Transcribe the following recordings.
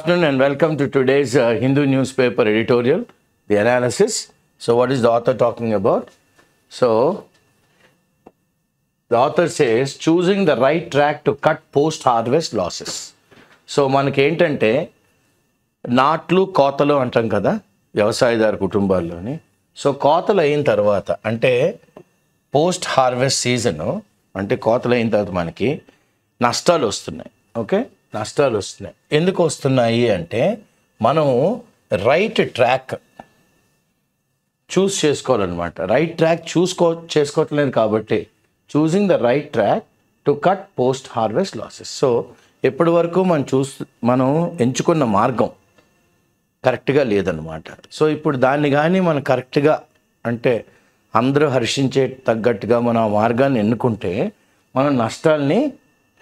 afternoon and welcome to today's Hindu newspaper editorial, the analysis. So what is the author talking about? So the author says choosing the right track to cut post-harvest losses. So మనకి ఏంటంటే నాట్లు కోతలు అంటాం కదా వ్యవసాయదారు కుటుంబాల్లోని. So కోతలు అయిన తర్వాత అంటే పోస్ట్ హార్వెస్ట్ సీజన్ అంటే కోతలు అయిన తర్వాత మనకి నష్టాలు వస్తున్నాయి. ఓకే, నష్టాలు వస్తున్నాయి. ఎందుకు వస్తున్నాయి అంటే మనం రైట్ ట్రాక్ చూస్ చేసుకోవాలన్నమాట. రైట్ ట్రాక్ చేసుకోవట్లేదు కాబట్టి choosing the right track to cut post harvest losses. So ఎప్పటి వరకు మనం ఎంచుకున్న మార్గం కరెక్ట్గా లేదన్నమాట. సో ఇప్పుడు దాన్ని కానీ మనం కరెక్ట్గా అంటే అందరూ హర్షించే తగ్గట్టుగా మనం ఆ మార్గాన్ని ఎన్నుకుంటే మనం నష్టాల్ని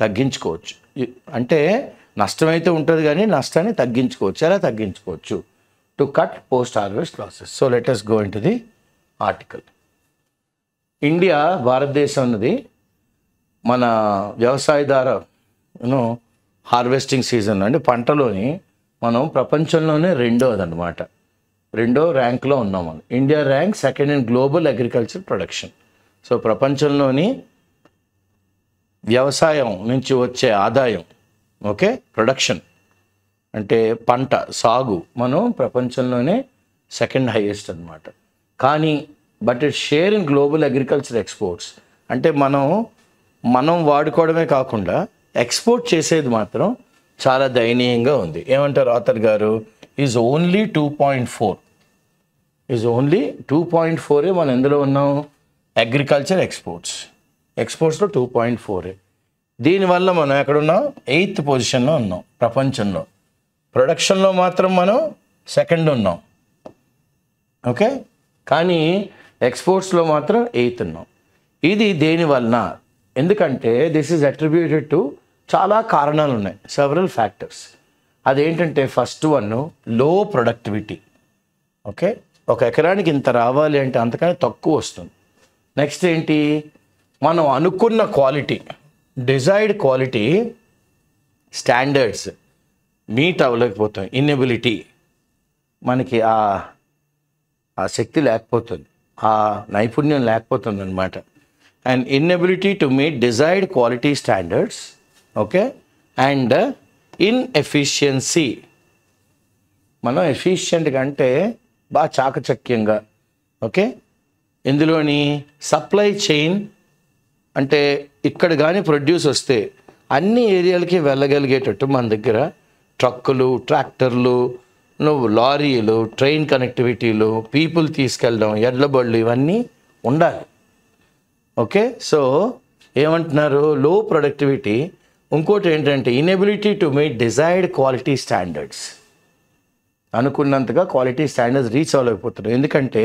తగ్గించుకోవచ్చు. అంటే నష్టమైతే ఉంటుంది కానీ నష్టాన్ని తగ్గించుకోవచ్చు. ఎలా తగ్గించుకోవచ్చు? To cut post harvest losses. So let us go into the article. India భారతదేశం అన్నది మన వ్యవసాయదార హార్వెస్టింగ్ సీజన్ అంటే పంటలోని మనం ప్రపంచంలోనే రెండో ర్యాంక్లో ఉన్నాం మనం. India rank second in global agriculture production. So ప్రపంచంలోని వ్యవసాయం నుంచి వచ్చే ఆదాయం, ఓకే, ప్రొడక్షన్ అంటే పంట సాగు మనం ప్రపంచంలోనే సెకండ్ హైయెస్ట్ అనమాట. కానీ but it share in global agriculture exports అంటే మనం వాడుకోవడమే కాకుండా ఎక్స్పోర్ట్ చేసేది మాత్రం చాలా దయనీయంగా ఉంది. ఏమంటారు ఆథర్ గారు? ఈజ్ ఓన్లీ 2.4 మనం ఎందులో ఉన్నాం? అగ్రికల్చర్ ఎక్స్పోర్ట్స్లో 2.4. దీనివల్ల మనం ఎక్కడున్నాం? 8th పొజిషన్లో ఉన్నాం ప్రపంచంలో. ప్రొడక్షన్లో మాత్రం మనం సెకండ్ ఉన్నాం, ఓకే, కానీ ఎక్స్పోర్ట్స్లో మాత్రం 8th ఉన్నాం. ఇది దేనివలన? ఎందుకంటే దిస్ ఈజ్ అట్రిబ్యూటెడ్ టు చాలా కారణాలు ఉన్నాయి, సెవరల్ ఫ్యాక్టర్స్. అదేంటంటే ఫస్ట్ వన్ లో ప్రొడక్టివిటీ. ఓకే, ఒక ఎకరానికి ఇంత రావాలి అంటే అంతకన్నా తక్కువ వస్తుంది. నెక్స్ట్ ఏంటి? మనం అనుకున్న quality, desired quality standards meet అవ్వలేకపోతాం. ఇన్ఎబిలిటీ, మనకి ఆ శక్తి లేకపోతుంది, ఆ నైపుణ్యం లేకపోతుంది అనమాట. And inability to meet desired quality standards, okay, and inefficiency. మనం ఎఫిషియెంట్గా అంటే బాగా చాకచక్యంగా, ఓకే, ఇందులోని సప్లై చైన్ అంటే ఇక్కడ కానీ ప్రొడ్యూస్ వస్తే అన్ని ఏరియాలకి వెళ్ళగలిగేటట్టు మన దగ్గర ట్రక్కులు, ట్రాక్టర్లు, లారీలు, ట్రైన్ కనెక్టివిటీలు, పీపుల్ తీసుకెళ్ళడం, ఎడ్ల బళ్ళు ఇవన్నీ ఉండాలి. ఓకే, సో ఏమంటున్నారు? లో ప్రొడక్టివిటీ. ఇంకోటి ఏంటంటే inability to meet desired quality standards. అనుకున్నంతగా క్వాలిటీ స్టాండర్డ్స్ రీచ్ అవ్వలేకపోతున్నారు. ఎందుకంటే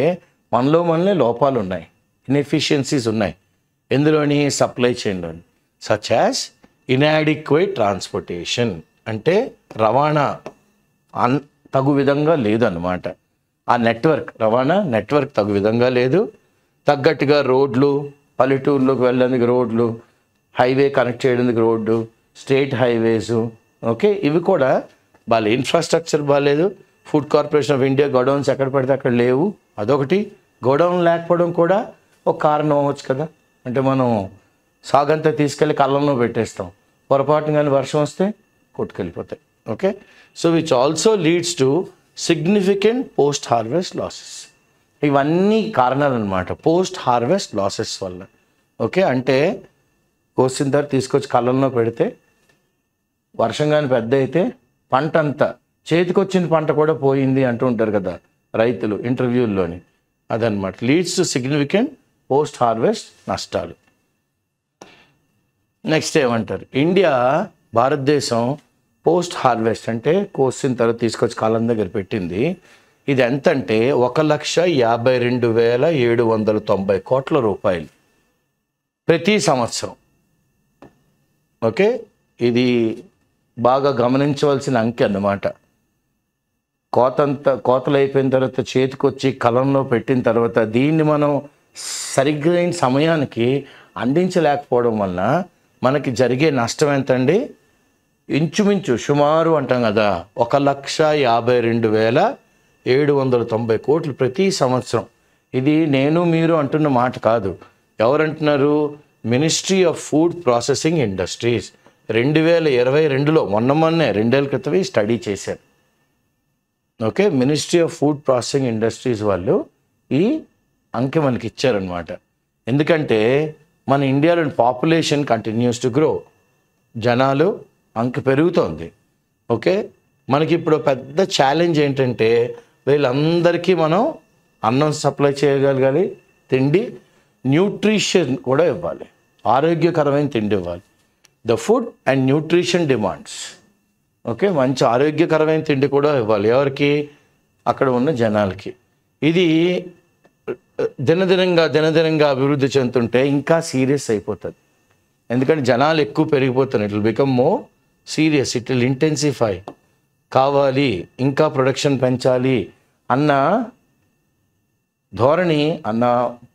మనలో లోపాలు ఉన్నాయి, ఇన్ఎఫిషియన్సీస్ ఉన్నాయి. ఎందులోని? Supply చైన్లోని. Such as inadequate transportation అంటే రవాణా తగు విధంగా లేదు అన్నమాట. ఆ రవాణా నెట్వర్క్ తగు విధంగా లేదు. తగ్గట్టుగా రోడ్లు, పల్లెటూరులోకి వెళ్ళడానికి రోడ్లు, హైవే కనెక్ట్ చేయడానికి రోడ్డు, స్టేట్ హైవేసు, ఓకే, ఇవి కూడా బాగాలేదు. ఇన్ఫ్రాస్ట్రక్చర్ బాగాలేదు. Food corporation of India godowns ఎక్కడ పడితే అక్కడ లేవు. అదొకటి. గోడౌన్ లేకపోవడం కూడా ఒక కారణం అవ్వచ్చు కదా. అంటే మనం సాగంతా తీసుకెళ్ళి కళ్ళంలో పెట్టేస్తాం, పొరపాటున కానీ వర్షం వస్తే కొట్టుకెళ్ళిపోతాయి. Okay, so which also leads to significant post harvest losses. ఇవన్నీ కారణాలు అనమాట పోస్ట్ హార్వెస్ట్ లాసెస్ వల్ల. ఓకే, అంటే కోసిన తర్వాత తీసుకొచ్చి కళ్ళంలో పెడితే వర్షం కానీ పెద్ద అయితే పంట అంతా చేతికొచ్చిన పంట కూడా పోయింది అంటూ ఉంటారు కదా రైతులు ఇంటర్వ్యూల్లోని. అదనమాట leads to significant post harvest నష్టాలు. నెక్స్ట్ ఏమంటారు? భారతదేశం పోస్ట్ హార్వెస్ట్ అంటే కోసిన తర్వాత తీసుకొచ్చి కాలం దగ్గర పెట్టింది. ఇది ఎంత అంటే 1,52,790 కోట్ల రూపాయలు ప్రతి సంవత్సరం. ఓకే, ఇది బాగా గమనించవలసిన అంకె అన్నమాట. కోతలు అయిపోయిన తర్వాత చేతికొచ్చి కలంలో పెట్టిన తర్వాత దీన్ని మనం సరిగ్గా సమయానికి అందించలేకపోవడం వలన మనకి జరిగే నష్టం ఎంతండి? ఇంచుమించు సుమారు అంటాం కదా 1,52,790 కోట్లు ప్రతి సంవత్సరం. ఇది నేను మీరు అంటున్న మాట కాదు. ఎవరంటున్నారు? Ministry of food processing industries 2022లో మొన్నే 2 ఏళ్ల క్రితమే స్టడీ చేశారు. Okay, ministry of food processing industries వాళ్ళు ఈ అంకె మనకి ఇచ్చారనమాట. ఎందుకంటే మన ఇండియాలో పాపులేషన్ కంటిన్యూస్ టు గ్రో, జనాలు అంకె పెరుగుతోంది. ఓకే, మనకి ఇప్పుడు పెద్ద ఛాలెంజ్ ఏంటంటే వీళ్ళందరికీ మనం అన్నం సప్లై చేయగలగాలి, తిండి, న్యూట్రిషన్ కూడా ఇవ్వాలి, ఆరోగ్యకరమైన తిండి ఇవ్వాలి. The food and nutrition demands. Okay, మంచి ఆరోగ్యకరమైన తిండి కూడా ఇవ్వాలి. ఎవరికి? అక్కడ ఉన్న జనాలకి. ఇది దినదినంగా అభివృద్ధి చెందుతుంటే ఇంకా సీరియస్ అయిపోతుంది. ఎందుకంటే జనాలు ఎక్కువ పెరిగిపోతున్నారు. It will become more serious, it will intensify. కావాలి, ఇంకా ప్రొడక్షన్ పెంచాలి అన్న ధోరణి, అన్న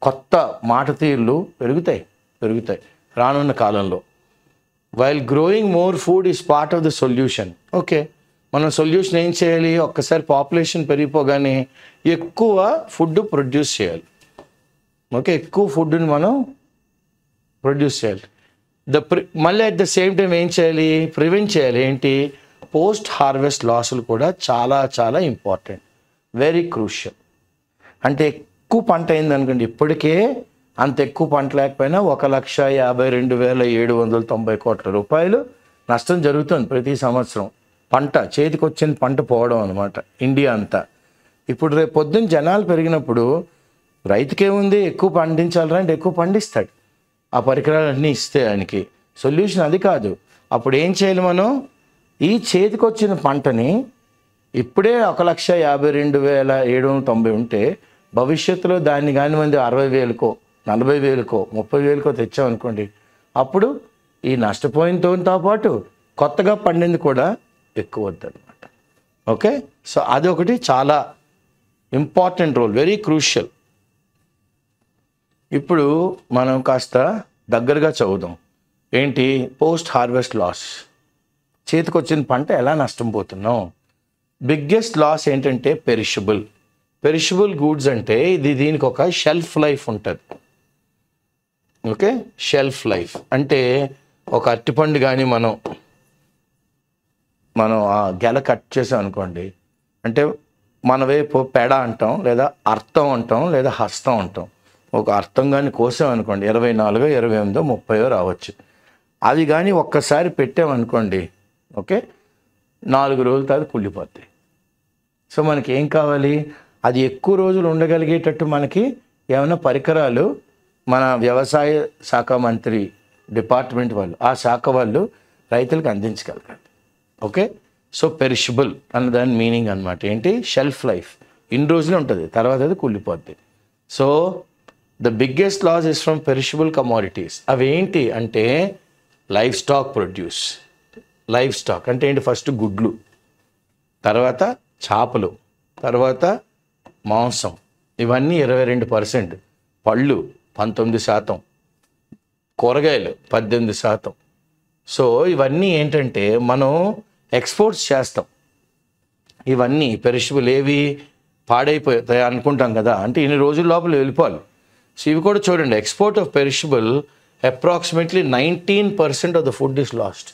కొత్త మాట తీరులు పెరుగుతాయి రానున్న కాలంలో. While growing more food is part of the solution. Okay, మనం సొల్యూషన్ ఏం చేయాలి? ఒక్కసారి పాపులేషన్ పెరిగిపోగానే ఎక్కువ ఫుడ్ ప్రొడ్యూస్ చేయాలి. ఓకే, ఎక్కువ ఫుడ్ని మనం ప్రొడ్యూస్ చేయాలి. మళ్ళీ అట్ ద సేమ్ టైం ఏం చేయాలి? ప్రివెంట్ చేయాలి. ఏంటి? పోస్ట్ హార్వెస్ట్ లాసులు కూడా చాలా చాలా ఇంపార్టెంట్, వెరీ క్రూషియల్. అంటే ఎక్కువ పంట అయింది అనుకోండి, ఇప్పటికే అంత ఎక్కువ పంట లేకపోయినా 1,52,790 కోట్ల రూపాయలు నష్టం జరుగుతుంది ప్రతి సంవత్సరం. పంట చేతికి వచ్చిన పంట పోవడం అనమాట ఇండియా అంతా. ఇప్పుడు రేపు పొద్దున్న జనాలు పెరిగినప్పుడు రైతుకేముంది? ఎక్కువ పండించాలరా అంటే ఎక్కువ పండిస్తాడు, ఆ పరికరాలన్నీ ఇస్తే ఆయనకి. సొల్యూషన్ అది కాదు. అప్పుడు ఏం చేయాలి మనం? ఈ చేతికి వచ్చిన పంటని ఇప్పుడే 1,52,790 ఉంటే భవిష్యత్తులో దాన్ని కానీ మంది 60,000కో 40,000కో 30,000కో తెచ్చామనుకోండి, అప్పుడు ఈ నష్టపోయినతో పాటు కొత్తగా పండింది కూడా ఎక్కువ వద్దనమాట. ఓకే, సో అదొకటి చాలా ఇంపార్టెంట్ రోల్, వెరీ క్రూషియల్. ఇప్పుడు మనం కాస్త దగ్గరగా చదువుదాం. ఏంటి? Post harvest loss. చేతికొచ్చిన పంట ఎలా నష్టం పోతున్నాం? బిగ్గెస్ట్ లాస్ ఏంటంటే పెరిషబుల్ గూడ్స్. అంటే దీనికి ఒక షెల్ఫ్ లైఫ్ ఉంటుంది. ఓకే, షెల్ఫ్ లైఫ్ అంటే ఒక అరటిపండు కానీ మనం ఆ గెల కట్ చేసాం అనుకోండి, అంటే మన వైపు పెడ అంటాం, లేదా అర్థం అంటాం, లేదా హస్తం అంటాం. ఒక అర్థం కానీ కోసాం అనుకోండి, 24, 28, 30 రావచ్చు. అవి కానీ ఒక్కసారి పెట్టామనుకోండి, ఓకే, 4 రోజుల తర్వాత కుళ్ళిపోతాయి. సో మనకి ఏం కావాలి? అది ఎక్కువ రోజులు ఉండగలిగేటట్టు మనకి ఏమైనా పరికరాలు మన వ్యవసాయ శాఖ మంత్రి డిపార్ట్మెంట్ వాళ్ళు, ఆ శాఖ వాళ్ళు రైతులకు అందించగలగాలి. ఓకే, సో పెరిషబుల్ అన్న దాని మీనింగ్ అనమాట. ఏంటి? Shelf life. ఇన్ని రోజులే ఉంటుంది, తర్వాత అది కుళ్ళిపోద్ది. So the biggest loss is from perishable commodities. అవి ఏంటి అంటే livestock produce. Livestock అంటే ఏంటి? ఫస్ట్ గుడ్లు, తర్వాత చేపలు, తర్వాత మాంసం, ఇవన్నీ 22%, పళ్ళు 19%, కూరగాయలు 18%. సో ఇవన్నీ ఏంటంటే మనం ఎక్స్పోర్ట్స్ చేస్తాం. ఇవన్నీ పెరిషబుల్. ఏవి? పాడైపోతాయి అనుకుంటాం కదా, అంటే ఇన్ని రోజుల లోపల వెళ్ళిపోవాలి. సో ఇవి కూడా చూడండి, export of perishable approximately 19% of the food is last.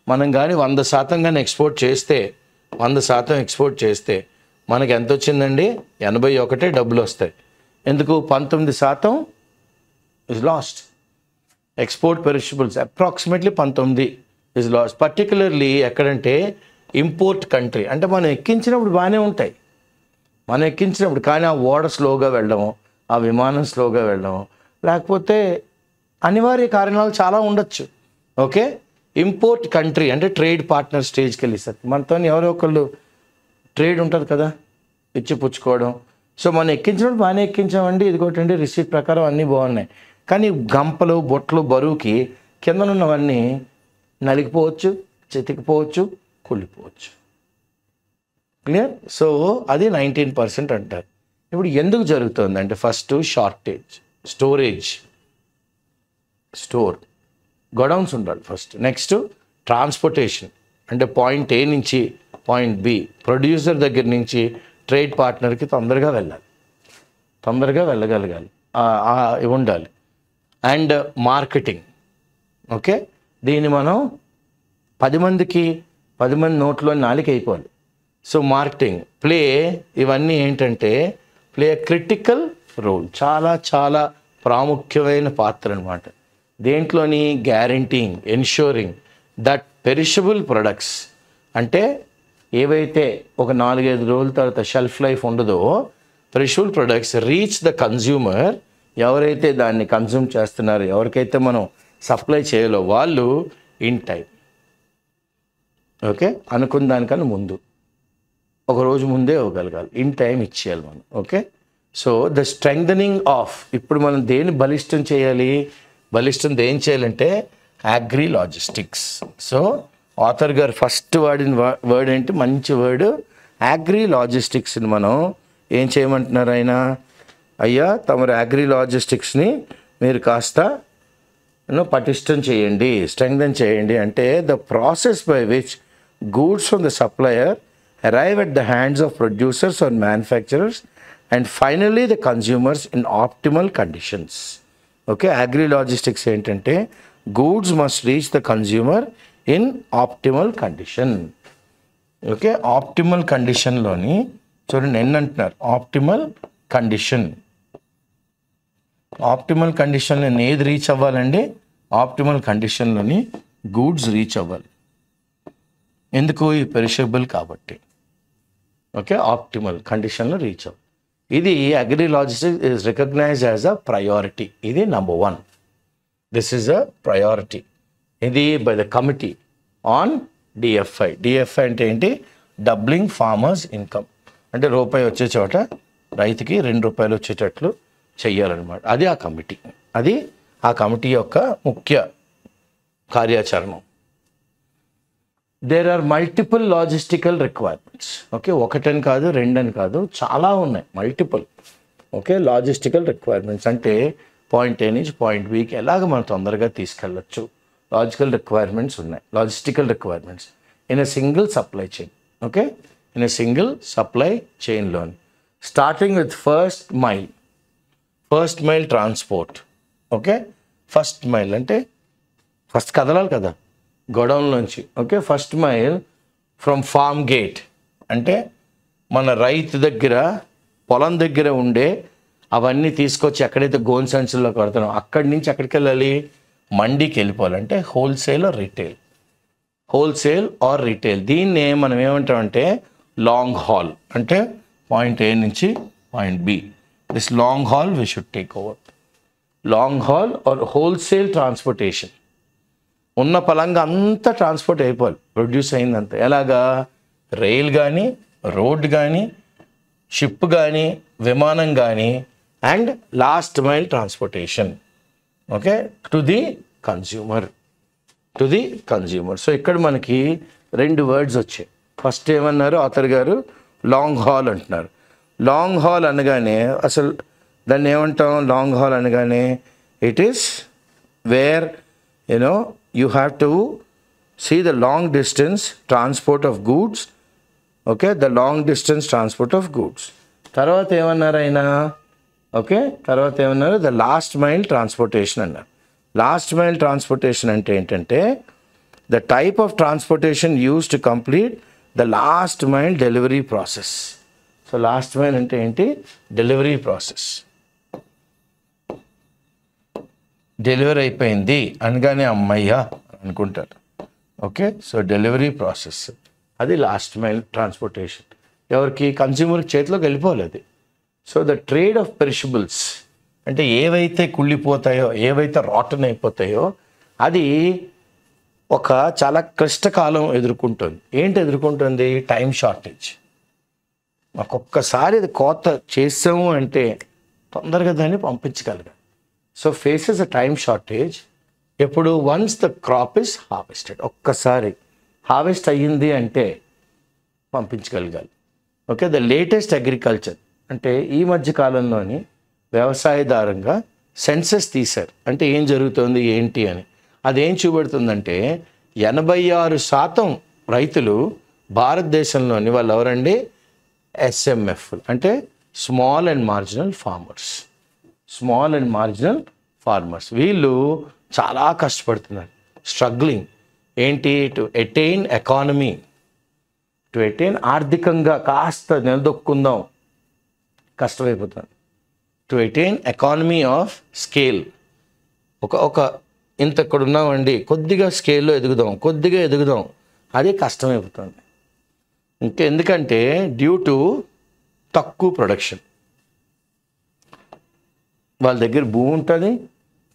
మనం కానీ 100% కానీ ఎక్స్పోర్ట్ చేస్తే, 100% ఎక్స్పోర్ట్ చేస్తే మనకి ఎంత వచ్చిందండి? 81 డబ్బులు వస్తాయి. ఎందుకు? 19% is last. Export perishables approximately 19 is last. Particularly ఎక్కడంటే ఇంపోర్ట్ కంట్రీ. అంటే మనం ఎక్కించినప్పుడు బాగానే ఉంటాయి, మనం ఎక్కించినప్పుడు, కానీ ఆ ఓడ స్లోగా వెళ్ళడము, ఆ విమానం స్లోగా వెళ్ళడము, లేకపోతే అనివార్య కారణాలు చాలా ఉండొచ్చు. ఓకే, ఇంపోర్ట్ కంట్రీ అంటే ట్రేడ్ పార్ట్నర్ స్టేజ్కి వెళ్ళేసరికి మనతో ఎవరో ఒకళ్ళు ట్రేడ్ ఉంటుంది కదా, ఇచ్చి పుచ్చుకోవడం. సో మనం ఎక్కించినప్పుడు బాగానే ఎక్కించామండి, ఇదిగోటండి రిసీట్ ప్రకారం అన్నీ బాగున్నాయి, కానీ గంపలు బొట్లు బరువుకి కిందనున్నవన్నీ నలిగిపోవచ్చు, చితికిపోవచ్చు, కుళ్ళిపోవచ్చు. క్లియర్? సో అది 19% అంటారు. ఇప్పుడు ఎందుకు జరుగుతుంది అంటే ఫస్ట్ షార్టేజ్, స్టోర్ గోడౌన్స్ ఉండాలి ఫస్ట్. నెక్స్ట్ ట్రాన్స్పోర్టేషన్, అంటే పాయింట్ ఏ నుంచి పాయింట్ బి ప్రొడ్యూసర్ దగ్గర నుంచి ట్రేడ్ పార్ట్నర్కి తొందరగా వెళ్ళగలగాలి, ఉండాలి. అండ్ మార్కెటింగ్, ఓకే, దీన్ని మనం 10 మంది నోట్లో నాలుక అయిపోవాలి. సో మార్కెటింగ్ ఇవన్నీ ఏంటంటే ప్లే క్రిటికల్ రోల్, చాలా ప్రాముఖ్యమైన పాత్ర అనమాట. దేంట్లోని guaranteeing, ensuring that perishable products, అంటే ఏవైతే ఒక 4-5 రోజుల తర్వాత షెల్ఫ్ లైఫ్ ఉండదో perishable products reach the consumer, ఎవరైతే దాన్ని కన్జ్యూమ్ చేస్తున్నారో, ఎవరికైతే మనం సప్లై చేయాలో వాళ్ళు ఇన్ టైం, ఓకే, అనుకున్న దానికన్నా ముందు, ఒక రోజు ముందే ఇవ్వగలగాలి, ఇన్ టైం ఇచ్చేయాలి మనం. Okay, so the strengthening of, ఇప్పుడు మనం దేన్ని బలిష్టం చేయాలంటే అగ్రి లాజిస్టిక్స్. సో ఆథర్ గారు ఫస్ట్ వాడిన వర్డ్ ఏంటి, మంచి వర్డ్, అగ్రి లాజిస్టిక్స్ని మనం ఏం చేయమంటున్నారు ఆయన, అయ్యా తమరు అగ్రి లాజిస్టిక్స్ని మీరు కాస్త పటిష్టం చేయండి, స్ట్రెంగ్థన్ చేయండి. అంటే the process by which goods from the supplier arrive at the hands of producers or manufacturers and finally the consumers in optimal conditions. Okay, agri logistics ఏంటంటే goods must reach the consumer in optimal condition. Okay, optimal కండిషన్లోని చూడండి ఎన్ని అంటున్నారు, optimal కండిషన్లో ఏది reach అవ్వాలండి, optimal కండిషన్లోని goods reach అవ్వాలి. ఎందుకు, ఈ పెరిషబుల్ కాబట్టి. ఓకే, ఆప్టిమల్ కండిషన్లో రీచ్ అవ్వాలి. ఇది agri logistics is recognised as a priority. ఇది number 1. This is a priority. ఇది by the committee on DFI. DFI అంటే ఏంటి, డబ్లింగ్ ఫార్మర్స్ ఇన్కమ్, అంటే రూపాయి వచ్చే చోట రైతుకి 2 రూపాయలు వచ్చేటట్లు చెయ్యాలన్నమాట. అది ఆ కమిటీ యొక్క ముఖ్య కార్యాచరణం. There are multiple logistical requirements. Okay, 1 కాదు 2 కాదు, చాలా ఉన్నాయి, మల్టిపుల్. ఓకే, లాజిస్టికల్ రిక్వైర్మెంట్స్ అంటే పాయింట్ ఏ నుంచి పాయింట్ బికి ఎలాగ మనం తొందరగా తీసుకెళ్ళచ్చు, logical requirements in a single supply chain. Okay, in a single supply చైన్లోని starting with first mile transport. Okay, first mile అంటే ఫస్ట్ కదలాలి కదా గోడౌన్లోంచి. Okay, first mile from farm gate అంటే మన రైతు దగ్గర పొలం దగ్గర ఉండే అవన్నీ తీసుకొచ్చి ఎక్కడైతే గోన్ సంచుల్లో కడతానో అక్కడి నుంచి ఎక్కడికి వెళ్ళాలి, మండీకి వెళ్ళిపోవాలి. అంటే హోల్సేల్ ఆర్ రిటైల్. దీన్నే మనం ఏమంటామంటే లాంగ్ హాల్, అంటే పాయింట్ ఏ నుంచి point B. This long haul we should take over. Long haul are wholesale transportation, ఉన్న పలంగా అంతా ట్రాన్స్పోర్ట్ అయిపోవాలి, ప్రొడ్యూస్ అయిందంతా. ఎలాగా, రైల్ కానీ, రోడ్ కానీ, షిప్ కానీ, విమానం కానీ, and last mile transportation. Okay, to the consumer. So ఇక్కడ మనకి 2 వర్డ్స్ వచ్చాయి. ఫస్ట్ ఏమన్నారు ఆథర్ గారు, లాంగ్ హాల్ అంటున్నారు. లాంగ్ హాల్ అనగానే అసలు దాన్ని ఏమంటాం, లాంగ్ హాల్ అనగానే it is where you have to see the long distance transport of goods. Okay, the long distance transport of goods. తర్వాత ఏమన్నారు ఆయన, ఓకే, తర్వాత ఏమన్నారు, ద లాస్ట్ మైల్ ట్రాన్స్పోర్టేషన్ అన్నారు. లాస్ట్ మైల్ ట్రాన్స్పోర్టేషన్ అంటే ఏంటంటే the type of transportation use to complete the last mile delivery process. So last mile అంటే ఏంటి, డెలివరీ ప్రాసెస్. డెలివరీ అయిపోయింది అనగానే అమ్మయ్యా అనుకుంటారు. ఓకే, సో డెలివరీ ప్రాసెస్ అది లాస్ట్ మైల్ ట్రాన్స్పోర్టేషన్. ఎవరికి, కన్జ్యూమర్ చేతిలోకి వెళ్ళిపోవాలి అది. So the trade of perishables అంటే ఏవైతే కుళ్ళిపోతాయో, ఏవైతే రాటన్ అయిపోతాయో అది ఒక చాలా క్లిష్టకాలం ఎదుర్కొంటుంది. ఏంటి ఎదుర్కొంటుంది, టైం షార్టేజ్. ఒక్కొక్కసారి అది కోత చేసాము అంటే తొందరగా దాన్ని పంపించగలగాలి. So faces a time shortage ఎప్పుడు, once the crop is harvested, ఒక్కసారి హార్వెస్ట్ అయ్యింది అంటే పంపించగలగాలి. ఓకే, ద లేటెస్ట్ అగ్రికల్చర్ అంటే ఈ మధ్య కాలంలోని వ్యవసాయదారంగా సెన్సస్ తీశారు. అంటే ఏం జరుగుతుంది ఏంటి అని. అదేం చూపెడుతుందంటే 86% రైతులు భారతదేశంలోని వాళ్ళు ఎవరండి? ఎస్ఎంఎఫ్ అంటే small and marginal farmers. Small and marginal farmers వీళ్ళు చాలా కష్టపడుతున్నారు. స్ట్రగ్లింగ్ ఏంటి? To attain economy, to attain ఆర్థికంగా కాస్త నిలదొక్కుందాం, కష్టమైపోతుంది. To attain economy of scale, ఒక ఇంత ఇక్కడ ఉన్నామండి, కొద్దిగా స్కేల్లో ఎదుగుదాం, అదే కష్టమైపోతుంది. ఎందుకంటే డ్యూ టు తక్కువ ప్రొడక్షన్. వాళ్ళ దగ్గర భూమి ఉంటుంది,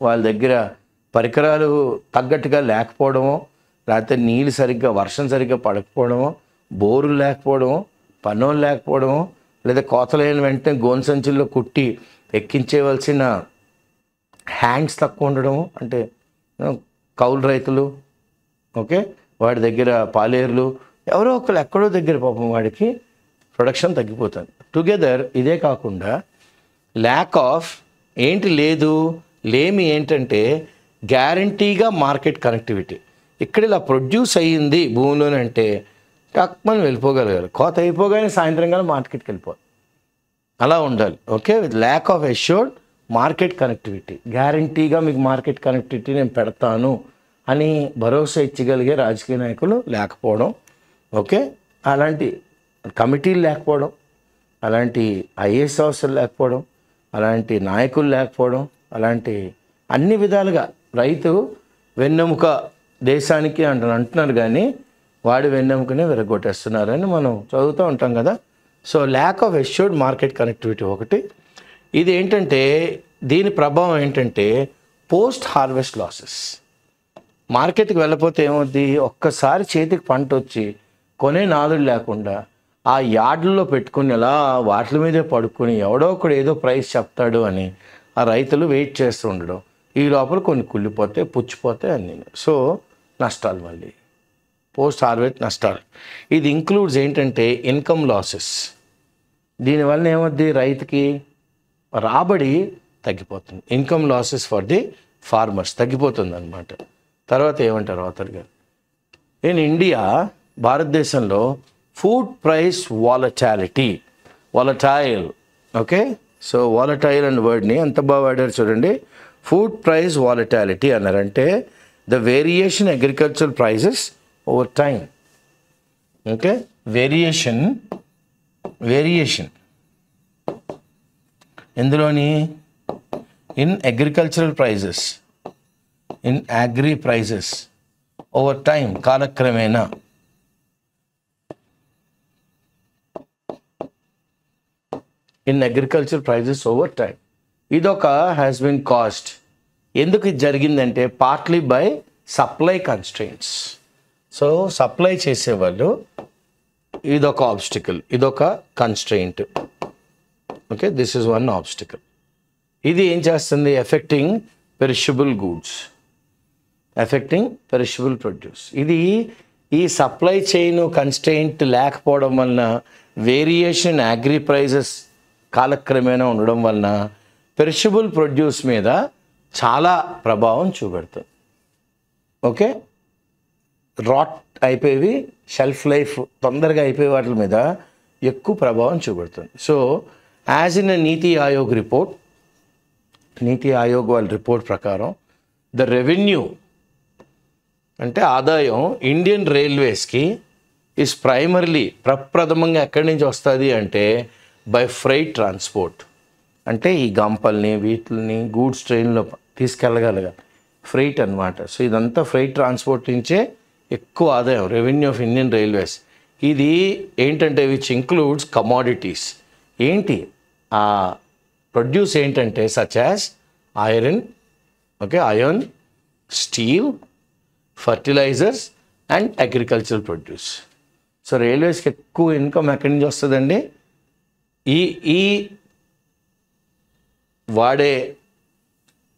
వాళ్ళ దగ్గర పరికరాలు తగ్గట్టుగా లేకపోవడమో, లేకపోతే నీళ్ళు సరిగ్గా వర్షం సరిగ్గా పడకపోవడమో, బోరులు లేకపోవడమో, పన్నులు లేకపోవడమో, లేదా కోతలైన వెంటనే గోను సంచుల్లో కుట్టి ఎక్కించేవలసిన హ్యాండ్స్ తక్కువ ఉండడము. అంటే కౌలు రైతులు, ఓకే, వాడి దగ్గర పాలేరులు, ఎవరో ఒకరు ఎక్కడో దగ్గర పాపం వాడికి ప్రొడక్షన్ తగ్గిపోతుంది. టుగెదర్ ఇదే కాకుండా ల్యాక్ ఆఫ్ లేమి ఏంటంటే గ్యారంటీగా మార్కెట్ కనెక్టివిటీ. ఇక్కడ ఇలా ప్రొడ్యూస్ అయ్యింది భూమిలోనంటే టక్మని వెళ్ళిపోగలగాలి, కోత అయిపోగానే సాయంత్రం కల్లా మార్కెట్కి వెళ్ళిపోవాలి, అలా ఉండాలి. Okay, with lack of assured market connectivity. గ్యారంటీగా మీకు మార్కెట్ కనెక్టివిటీ నేను పెడతాను అని భరోసా ఇచ్చగలిగే రాజకీయ నాయకులు లేకపోవడం, ఓకే, అలాంటి కమిటీలు లేకపోవడం, అలాంటి ఐఏఎస్ ఆఫీసర్లు లేకపోవడం, అలాంటి నాయకులు లేకపోవడం, అలాంటి అన్ని విధాలుగా రైతు వెన్నెముక దేశానికి అంటున్నారు, కానీ వాడి వెన్నెముకనే విరగొట్టేస్తున్నారని మనం చదువుతూ ఉంటాం కదా. So lack of assured market connectivity ఒకటి. ఇది ఏంటంటే దీని ప్రభావం ఏంటంటే పోస్ట్ హార్వెస్ట్ లాసెస్. మార్కెట్కి వెళ్ళకపోతే ఏమవుద్ది? ఒక్కసారి చేతికి పంట వచ్చి కొనే నాదుడు లేకుండా ఆ యార్డుల్లో పెట్టుకుని అలా వాటి మీదే పడుకొని ఎవడో ఒకడు ఏదో ప్రైస్ చెప్తాడు అని ఆ రైతులు వెయిట్ చేస్తూ ఉండడం, ఈ లోపల కొన్ని కుళ్ళిపోతే పుచ్చిపోతే అన్నీ. సో నష్టాలు, మళ్ళీ పోస్ట్ హార్వెస్ట్ నష్టాలు. ఇది ఇంక్లూడ్స్ ఏంటంటే ఇన్కమ్ లాసెస్. దీనివల్ల ఏమవుద్ది? రైతుకి రాబడి తగ్గిపోతుంది. Income losses for the farmers తగ్గిపోతుంది అనమాట. తర్వాత ఏమంటారు ఆథర్ గారు? ఇన్ ఇండియా, భారతదేశంలో food price volatile, okay. So volatile అనే వర్డ్ని ఎంత బాగా వాడారు చూడండి. ఫుడ్ ప్రైస్ వాలటాలిటీ అన్నారంటే the variation agricultural prices over time. Okay, variation ఎందులోని? In agricultural prices, in agri prices over time, కాలక్రమేణా. In agriculture prices over time. ఇదొక హ్యాస్ బిన్ కాస్ట్. ఎందుకు ఇది జరిగిందంటే partly by supply constraints. So supply చేసేవాళ్ళు ఇదొక obstacle, ఇదొక constraint. Okay, this is one obstacle. ఇది ఏం చేస్తుంది? Effecting perishable goods, effecting perishable produce. ఇది ఈ సప్లై చైన్ కన్స్ట్రెయింట్ లేకపోవడం వలన, వేరియేషన్ అగ్రి ప్రైజెస్ కాలక్రమేణా ఉండడం వలన పెరిషబుల్ ప్రొడ్యూస్ మీద చాలా ప్రభావం చూపెడుతుంది. ఓకే, రాట్ అయిపోయేవి, షెల్ఫ్ లైఫ్ తొందరగా అయిపోయే వాటి మీద ఎక్కువ ప్రభావం చూపెడుతుంది. So as in NITI Aayog report, నీతి ఆయోగ్ వాళ్ళ రిపోర్ట్ ప్రకారం ద రెవెన్యూ అంటే ఆదాయం ఇండియన్ రైల్వేస్కి ఈజ్ ప్రైమర్లీ, ప్రప్రథమంగా ఎక్కడి నుంచి వస్తుంది అంటే బై ఫ్రైట్ ట్రాన్స్పోర్ట్. అంటే ఈ గంపల్ని వీటిని గూడ్స్ ట్రైన్లో తీసుకెళ్ళగలగా ఫ్రైట్ అనమాట. సో ఇదంతా ఫ్రైట్ ట్రాన్స్పోర్ట్ నుంచే ఎక్కువ ఆదాయం, రెవెన్యూ ఆఫ్ ఇండియన్ రైల్వేస్. ఇది ఏంటంటే విచ్ ఇంక్లూడ్స్ కమోడిటీస్. ఏంటి ఆ ప్రొడ్యూస్ ఏంటంటే such as iron, okay, iron, steel, fertilisers and agricultural produce. So రైల్వేస్కి ఎక్కువ ఇన్కమ్ ఎక్కడి నుంచి వస్తుందండి? ఈ వాడే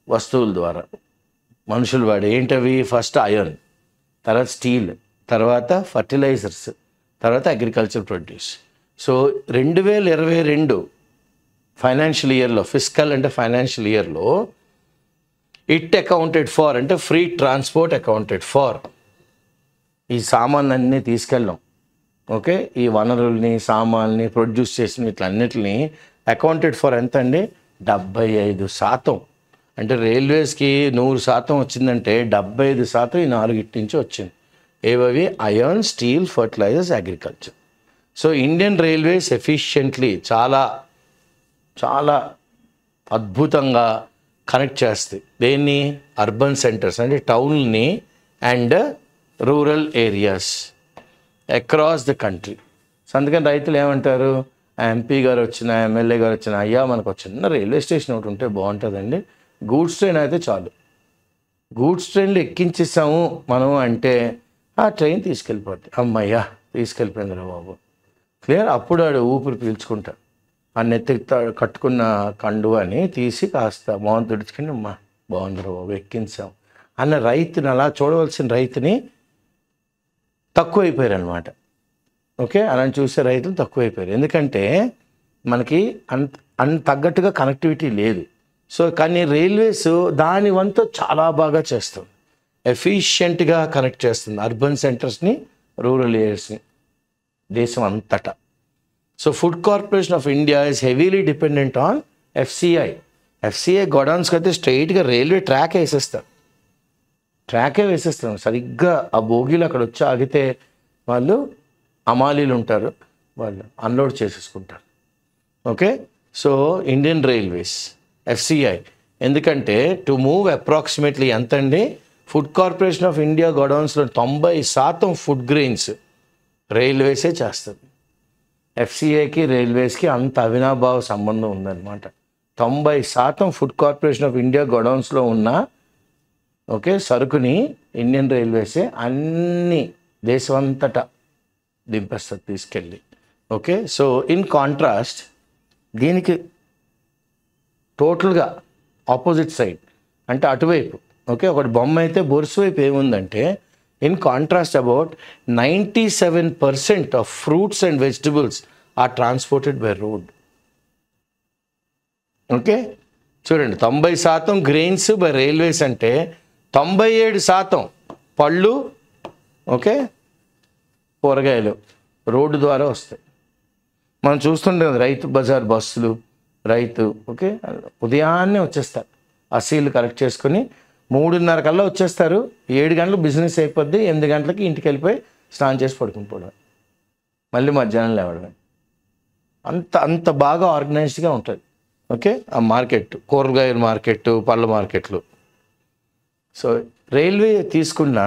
వస్తువుల ద్వారా, మనుషులు వాడే ఏంటవి? ఫస్ట్ ఐరన్, తర్వాత స్టీల్, తర్వాత ఫర్టిలైజర్స్, తర్వాత అగ్రికల్చర్ ప్రొడ్యూస్. సో 2022 ఫైనాన్షియల్ ఇయర్లో, ఫిస్కల్ అంటే ఫైనాన్షియల్ ఇయర్లో ఇట్ అకౌంటెడ్ ఫార్, అంటే ఫ్రీ ట్రాన్స్పోర్ట్ అకౌంటెడ్ ఫార్ ఈ సామాన్లన్నీ తీసుకెళ్ళాం. ఓకే, ఈ వనరుల్ని సామాన్ని ప్రొడ్యూస్ చేసిన వీటిలన్నిటిని అకౌంటెడ్ ఫర్ ఎంత అండి? 75%. అంటే రైల్వేస్కి 100% వచ్చిందంటే 75% ఈ నాలుగిటి నుంచి వచ్చింది. ఏవవి? Iron, steel, fertilisers, agriculture. So Indian railways efficiently చాలా చాలా అద్భుతంగా కనెక్ట్ చేస్తాయి. దేన్ని? అర్బన్ సెంటర్స్ అంటే టౌన్ని and rural areas across the country. So అందుకని రైతులు ఏమంటారు? ఆ ఎంపీ గారు వచ్చిన, ఎమ్మెల్యే గారు వచ్చిన, అయ్యా మనకు ఒక చిన్న రైల్వే స్టేషన్ ఒకటి ఉంటే బాగుంటుందండి, గూడ్స్ ట్రైన్ అయితే చాలు, గూడ్స్ ట్రైన్లు ఎక్కించేసాము మనం అంటే ఆ ట్రైన్ తీసుకెళ్ళిపోద్ది. అమ్మయ్యా తీసుకెళ్ళిపోయిందిరా బాబు, క్లియర్. అప్పుడు వాడు ఊపిరి పీల్చుకుంటాడు. ఆ నెత్తికి కట్టుకున్న కండువాని తీసి కాస్త మోహన్ తుడుచుకుని అమ్మా బాగుందిరా బాబు ఎక్కించాం అన్న రైతుని, అలా చూడవలసిన రైతుని తక్కువైపోయారు అనమాట. ఓకే, అలా చూసే రైతులు తక్కువైపోయారు. ఎందుకంటే మనకి అంత తగ్గట్టుగా కనెక్టివిటీ లేదు. సో కానీ రైల్వేస్ దాని వంతు చాలా బాగా చేస్తుంది, ఎఫిషియెంట్గా కనెక్ట్ చేస్తుంది అర్బన్ సెంటర్స్ని, రూరల్ ఏరియాస్ని, దేశం అంతటా. So food corporation of India is heavily dependent on FCI. FCI గోడౌన్స్కి అయితే స్ట్రైట్గా రైల్వే ట్రాకే వేసేస్తాం. సరిగ్గా ఆ బోగీలు అక్కడ వచ్చి ఆగితే వాళ్ళు అమాలీలు ఉంటారు, వాళ్ళు అన్లోడ్ చేసేసుకుంటారు. Okay, so Indian railways FCI ఎందుకంటే టు మూవ్ అప్రాక్సిమేట్లీ ఎంత అండి? ఫుడ్ కార్పొరేషన్ ఆఫ్ ఇండియా గోడౌన్స్లో 90% ఫుడ్ గ్రెయిన్స్ రైల్వేసే చేస్తుంది. ఎఫ్సిఐకి రైల్వేస్కి అంత అవినాభావ సంబంధం ఉందన్నమాట. 90% ఫుడ్ కార్పొరేషన్ ఆఫ్ ఇండియా గోడౌన్స్లో ఉన్న ఓకే సరుకుని ఇండియన్ రైల్వేసే అన్ని దేశమంతటా దింపేస్తుంది తీసుకెళ్ళి. ఓకే, సో ఇన్ కాంట్రాస్ట్ దీనికి టోటల్గా ఆపోజిట్ సైడ్ అంటే అటువైపు. ఓకే, ఒకటి బొమ్మ అయితే బొరుసు వైపు ఏముందంటే in contrast about 97% of fruits and vegetables are transported by road. Okay చూడండి, 90% గ్రెయిన్స్ బై రైల్వేస్ అంటే 97% పళ్ళు, ఓకే కూరగాయలు రోడ్డు ద్వారా వస్తాయి. మనం చూస్తుంటాం కదా రైతు బజార్ బస్సులు, రైతు ఓకే ఉదయాన్నే వచ్చేస్తారు, అసీలు కలెక్ట్ చేసుకొని 3:30 కల్లా వచ్చేస్తారు. 7 గంటలకు బిజినెస్ అయిపోద్ది, 8 గంటలకి ఇంటికి వెళ్ళిపోయి స్నానం చేసి పడుకుని మళ్ళీ మధ్యాహ్నం లేవడమే. అంత బాగా ఆర్గనైజ్డ్గా ఉంటుంది. ఓకే, ఆ మార్కెట్, కూరగాయల మార్కెట్, పళ్ళ మార్కెట్లు. సో రైల్వే తీసుకున్న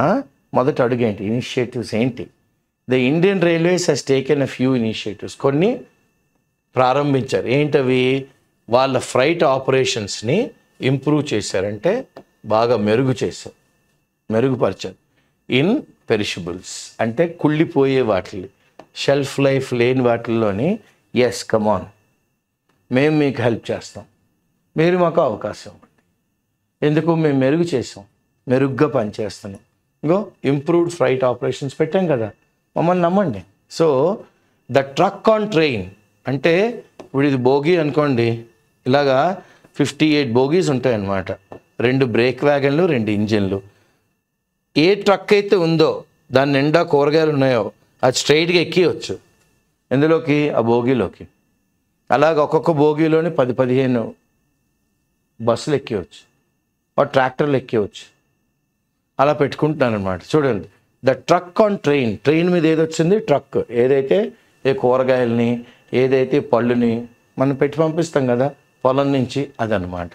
మొదటి అడుగు ఏంటి? ఇనిషియేటివ్స్ ఏంటి? The Indian railways has taken a few initiatives. కొన్ని ప్రారంభించారు. ఏంటవి? వాళ్ళ ఫ్రైట్ ఆపరేషన్స్ని ఇంప్రూవ్ చేశారంటే బాగా మెరుగుపరిచారు. ఇన్ పెరిషబుల్స్ అంటే కుళ్ళిపోయే వాటిని, షెల్ఫ్ లైఫ్ లేని వాటిల్లోని ఎస్ కమాన్ మేము మీకు హెల్ప్ చేస్తాం, మీరు మాకు అవకాశం ఇవ్వండి. ఎందుకు? మేము మెరుగ్గా పనిచేస్తున్నాం. ఇంకో ఇంప్రూవ్డ్ ఫ్రైట్ ఆపరేషన్స్ పెట్టాం కదా, మమ్మల్ని నమ్మండి. So the truck on train అంటే ఇప్పుడు ఇది బోగీ అనుకోండి, ఇలాగా 58 బోగీస్ ఉంటాయన్నమాట. 2 బ్రేక్ వ్యాగన్లు, 2 ఇంజిన్లు. ఏ ట్రక్ అయితే ఉందో దాని నిండా కూరగాయలు ఉన్నాయో అది స్ట్రైట్గా ఎక్కివచ్చు ఎందులోకి? ఆ బోగీలోకి. అలాగ ఒక్కొక్క బోగీలోని 10-15 బస్సులు ఎక్కివచ్చు, ట్రాక్టర్లు ఎక్కివచ్చు. అలా పెట్టుకుంటున్నాను అనమాట. చూడండి, ద ట్రక్ ఆన్ ట్రైన్ మీద ఏదొచ్చింది? ట్రక్. ఏదైతే ఏ కూరగాయలని, ఏదైతే పళ్ళుని మనం పెట్టి పంపిస్తాం కదా పొలం నుంచి, అదనమాట.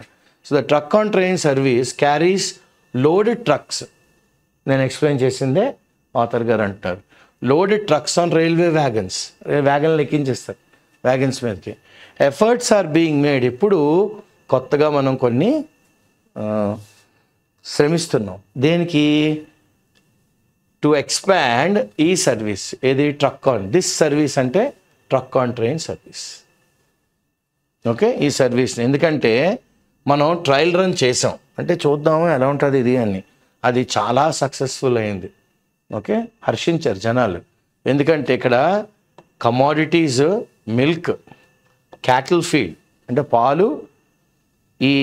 So the truck on train service carries loaded trucks. నేను ఎక్స్ప్లెయిన్ చేసిందే ఆథర్ గారు అంటారు. Loaded trucks on railway wagons. వ్యాగన్లు ఎక్కించేస్తారు వ్యాగన్స్ మీదకి. Efforts are being made. ఇప్పుడు కొత్తగా మనం కొన్ని శ్రమిస్తున్నాం. దేనికి? టు ఎక్స్పాండ్ ఈ సర్వీస్. ఏది? ట్రక్ ఆన్ దిస్ సర్వీస్ అంటే truck on train service. Okay, ఈ సర్వీస్ని ఎందుకంటే మనం ట్రయల్ రన్ చేసాం, అంటే చూద్దాము ఎలా ఉంటుంది ఇది అని. అది చాలా సక్సెస్ఫుల్ అయింది. ఓకే, హర్షించారు జనాలు. ఎందుకంటే ఇక్కడ కమోడిటీస్, మిల్క్, క్యాటిల్ ఫీడ్ అంటే పాలు, ఈ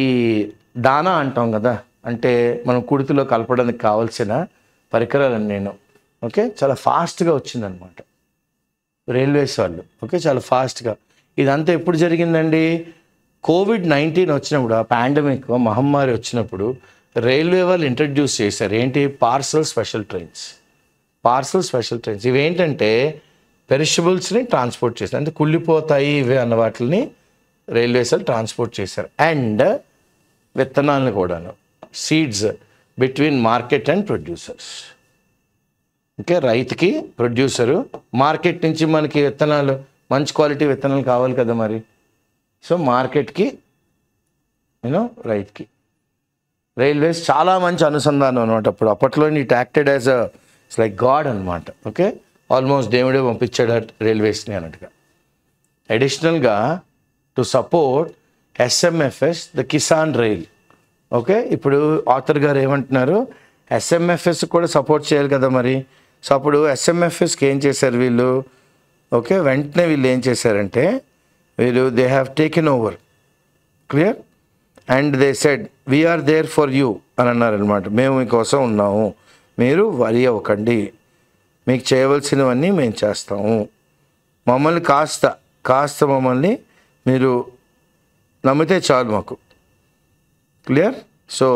దానా అంటాం కదా, అంటే మనం కుడితిలో కలపడానికి కావాల్సిన పరికరాలు నేను ఓకే, చాలా ఫాస్ట్గా వచ్చిందనమాట రైల్వేస్ వాళ్ళు. ఓకే, చాలా ఫాస్ట్గా. ఇదంతా ఎప్పుడు జరిగిందండి? కోవిడ్-19 వచ్చినప్పుడు, ఆ పాండమిక్ మహమ్మారి వచ్చినప్పుడు రైల్వే వాళ్ళు ఇంట్రడ్యూస్ చేశారు. ఏంటి? Parcel special trains. ఇవేంటంటే పెరిషబుల్స్ని ట్రాన్స్పోర్ట్ చేశారు, అంటే కుళ్ళిపోతాయి ఇవే అన్న వాటిని రైల్వేస్ వాళ్ళు ట్రాన్స్పోర్ట్ చేశారు. అండ్ విత్తనాలను కూడాను, seeds between market and producers. Okay, రైతుకి ప్రొడ్యూసరు, మార్కెట్ నుంచి మనకి విత్తనాలు, మంచి క్వాలిటీ విత్తనాలు కావాలి కదా మరి. సో మార్కెట్కి రైతుకి రైల్వేస్ చాలా మంచి అనుసంధానం అనమాట. అప్పట్లో it acted as its like god అనమాట. ఓకే, ఆల్మోస్ట్ దేవుడే పంపించాడు రైల్వేస్ని అన్నట్టుగా. అడిషనల్గా to support SMFS, the Kisan rail. Okay, ఇప్పుడు ఆథర్ గారు ఏమంటున్నారు? ఎస్ఎంఎఫ్ఎస్ కూడా సపోర్ట్ చేయాలి కదా మరి. సో అప్పుడు ఎస్ఎంఎఫ్ఎస్కి ఏం చేశారు వీళ్ళు? ఓకే, వెంటనే వీళ్ళు ఏం చేశారంటే they have taken over, clear, and they said we are there for you అని అన్నారనమాట. మేము మీకోసం ఉన్నాము, మీరు వరి అవ్వకండి, మీకు చేయవలసినవన్నీ మేము చేస్తాము, మమ్మల్ని కాస్త మమ్మల్ని మీరు నమ్మితే చాలు మాకు, క్లియర్. సో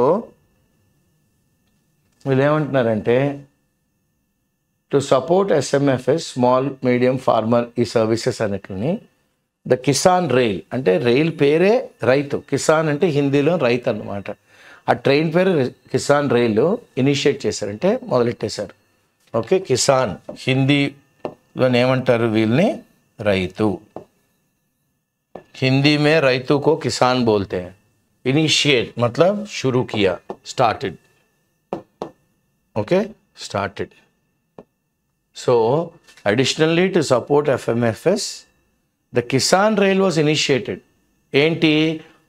వీళ్ళు ఏమంటున్నారంటే to support SMFS, small medium farmer ఈ సర్వీసెస్ అన్నిటిని, ద కిసాన్ రైల్, అంటే రైల్ పేరే రైతు, కిసాన్ అంటే హిందీలో రైతు అన్నమాట. ఆ ట్రైన్ పేరు కిసాన్ రైలు ఇనిషియేట్ చేశారంటే మొదలెట్టేశారు. ఓకే, కిసాన్ హిందీలో ఏమంటారు వీళ్ళని? రైతు. हिंदी में रैतू को किसान बोलते हैं. इनिशिएट मतलब शुरू किया, started. Okay, started. So additionally to support FMFS, the Kisan Rail was initiated. ఏంటి?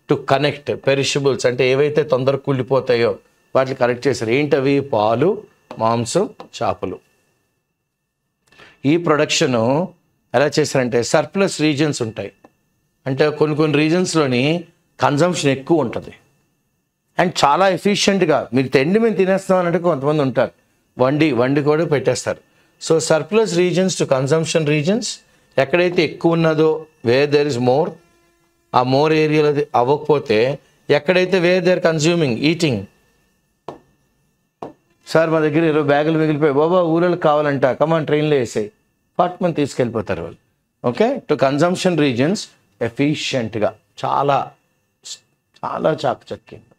టు కనెక్ట్ పెరిషబుల్స్, అంటే ఏవైతే తొందరగా కూలిపోతాయో వాటిని కనెక్ట్ చేశారు. ఏంటవి? పాలు, మాంసం, చేపలు. ఈ ప్రొడక్షను ఎలా చేశారంటే సర్ప్లస్ రీజన్స్ ఉంటాయి, అంటే కొన్ని రీజన్స్లోని కన్జంప్షన్ ఎక్కువ ఉంటుంది అండ్ చాలా ఎఫిషియెంట్గా మీరు తిండి మేము తినేస్తాం అన్నట్టు కొంతమంది ఉంటారు, వండి కూడా పెట్టేస్తారు. So surplus regions to consumption regions, ఎక్కడైతే ఎక్కువ ఉన్నదో వేర్ దేర్ ఇస్ మోర్, ఆ మోర్ ఏరియాలో అవ్వకపోతే ఎక్కడైతే where there consuming eating, sir మా దగ్గర 20 బ్యాగులు మిగిలిపోయి బాబా ఊళ్ళకి కావాలంట, కమాన్ ట్రైన్లో వేసాయి, ఫాట్మని తీసుకెళ్ళిపోతారు వాళ్ళు. ఓకే, టు కన్జంప్షన్ రీజన్స్ ఎఫిషియెంట్గా, చాలా చాకచక్యంగా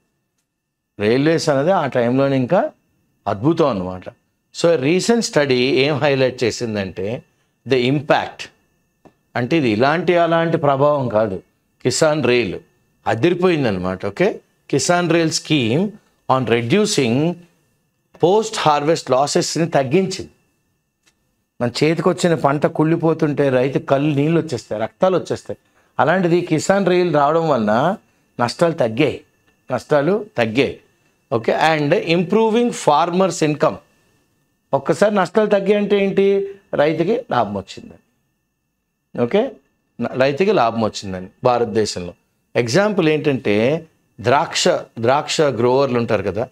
రైల్వేస్ అనేది ఆ టైంలోనే ఇంకా అద్భుతం అన్నమాట. సో రీసెంట్ స్టడీ ఏం హైలైట్ చేసిందంటే ద ఇంపాక్ట్, అంటే ఇది అలాంటి ప్రభావం కాదు, కిసాన్ రైల్ అదిరిపోయిందనమాట. Okay, Kisan rail scheme on reducing post harvest లాసెస్ని తగ్గించింది. మన చేతికి వచ్చిన పంట కుళ్ళిపోతుంటే రైతు కళ్ళు నీళ్ళు వచ్చేస్తాయి, రక్తాలు వచ్చేస్తాయి. అలాంటిది కిసాన్ రైల్ రావడం వలన నష్టాలు తగ్గాయి. Okay, and improving farmers income. ఒక్కసారి నష్టాలు తగ్గాయి అంటే ఏంటి? రైతుకి లాభం వచ్చిందని. ఓకే, రైతుకి లాభం వచ్చిందని భారతదేశంలో. ఎగ్జాంపుల్ ఏంటంటే ద్రాక్ష గ్రోవర్లు ఉంటారు కదా,